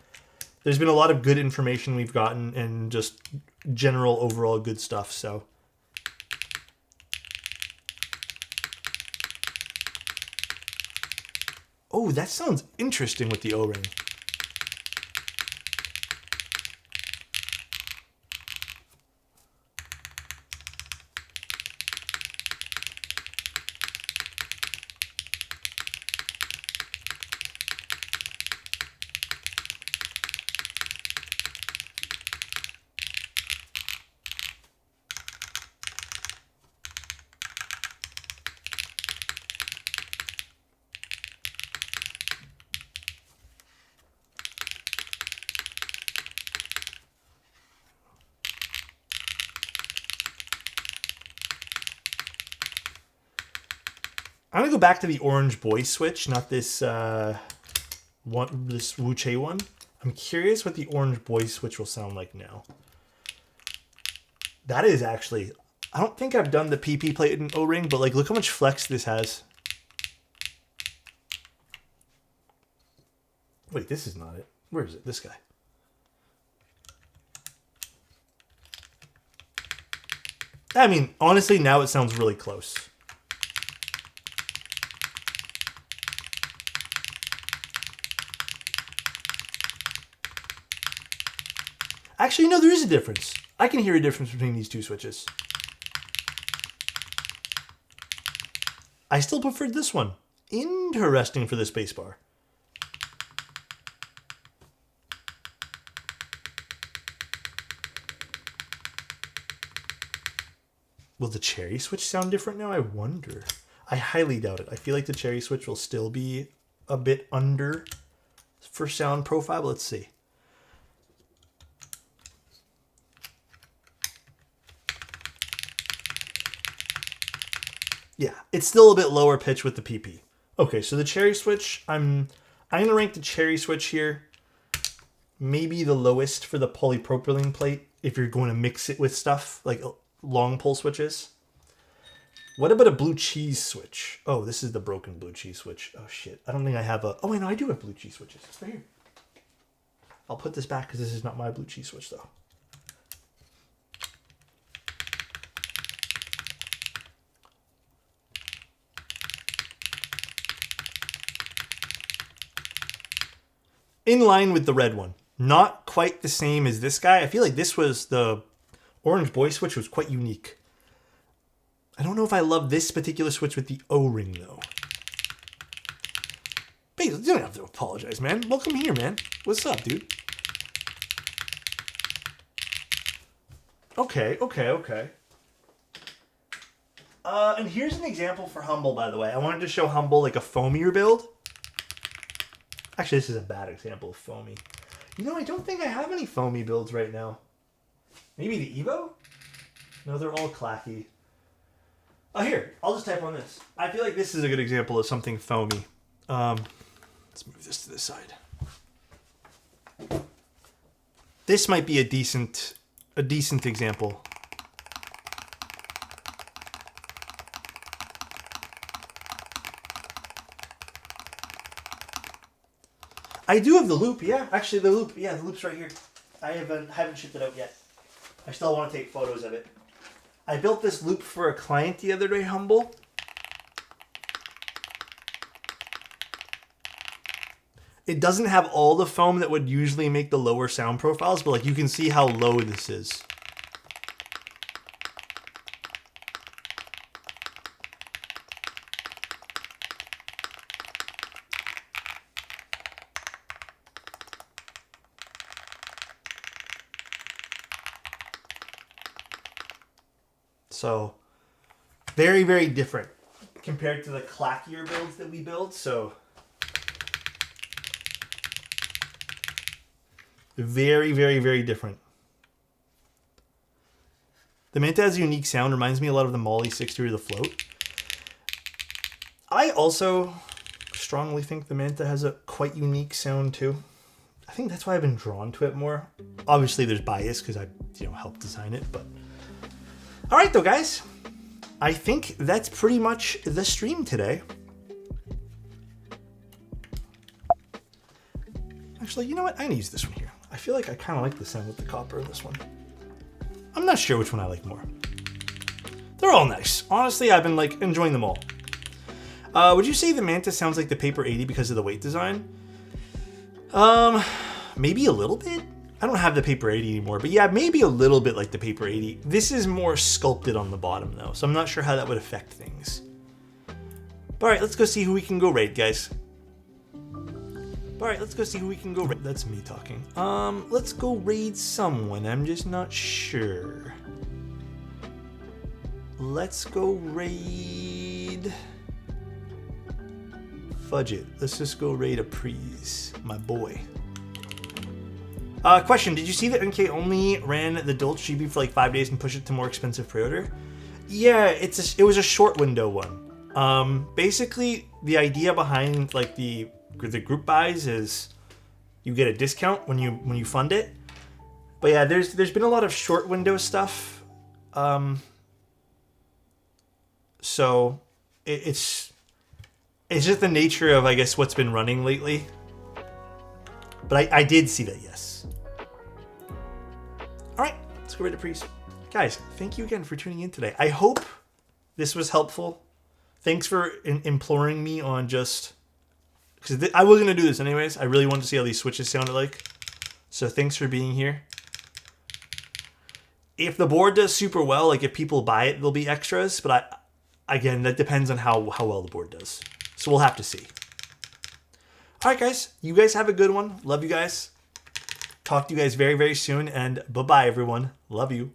There's been a lot of good information we've gotten and just general overall good stuff, so. Oh, that sounds interesting with the O-ring. I'm gonna go back to the orange boy switch, not this this Wuche one. I'm curious what the orange boy switch will sound like now. That is actually, I don't think I've done the PP plate in O-ring, but like look how much flex this has. Wait, this is not it. Where is it? This guy. I mean, honestly, now it sounds really close. Actually, no, there is a difference. I can hear a difference between these two switches. I still preferred this one. Interesting for the spacebar. Will the cherry switch sound different now? I wonder. I highly doubt it. I feel like the cherry switch will still be a bit under for sound profile. But let's see. Yeah, it's still a bit lower pitch with the PP. Okay, so the cherry switch, I'm gonna rank the cherry switch here. Maybe the lowest for the polypropylene plate if you're going to mix it with stuff like long pull switches. What about a blue cheese switch? Oh, this is the broken blue cheese switch. Oh shit, I don't think I have a. Oh wait, no, I do have blue cheese switches. It's right here. I'll put this back because this is not my blue cheese switch though. In line with the red one. Not quite the same as this guy. I feel like this was the orange boy switch was quite unique. I don't know if I love this particular switch with the O-ring though. Basil, you don't have to apologize, man. Welcome here, man. What's up, dude? Okay. And here's an example for Humble, by the way. I wanted to show Humble like a foamier build. Actually, this is a bad example of foamy. You know, I don't think I have any foamy builds right now. Maybe the Evo? No, they're all clacky. Oh, here. I'll just type on this. I feel like this is a good example of something foamy. Let's move this to the side. This might be a decent example. I do have the loop, yeah. Actually, the loop's right here. I haven't shipped it out yet. I still want to take photos of it. I built this loop for a client the other day, Humble. It doesn't have all the foam that would usually make the lower sound profiles, but like you can see how low this is. So very, very different compared to the clackier builds that we build. So very, very, very different. The Manta has a unique sound. Reminds me a lot of the Molly 60 or the Float. I also strongly think the Manta has a quite unique sound too. I think that's why I've been drawn to it more. Obviously there's bias because I helped design it, but all right though, guys. I think that's pretty much the stream today. Actually, you know what? I'm gonna use this one here. I feel like I kind of like the sound with the copper in this one. I'm not sure which one I like more. They're all nice. Honestly, I've been like enjoying them all. Would you say the Manta sounds like the Paper 80 because of the weight design? Maybe a little bit. I don't have the Paper 80 anymore, but yeah, maybe a little bit like the Paper 80. This is more sculpted on the bottom though, so I'm not sure how that would affect things. All right, let's go see who we can go raid, guys. All right, let's go see who we can go raid. That's me talking. Let's go raid someone. I'm just not sure. Let's go raid... Fudge it. Let's just go raid Aprise, my boy. Question, did you see that NK only ran the Dolce GB for like 5 days and pushed it to more expensive pre-order? Yeah, it was a short window one. Basically, the idea behind like the group buys is you get a discount when you fund it. But yeah, there's been a lot of short window stuff. So it's just the nature of, I guess, what's been running lately. But I did see that, yes. All right, let's go right to Priest. Guys, thank you again for tuning in today. I hope this was helpful. Thanks for imploring me on just... Because I was going to do this anyways. I really wanted to see how these switches sounded like. So thanks for being here. If the board does super well, like if people buy it, there'll be extras. But again, that depends on how well the board does. So we'll have to see. All right, guys. You guys have a good one. Love you guys. Talk to you guys very, very soon. And bye-bye, everyone. Love you.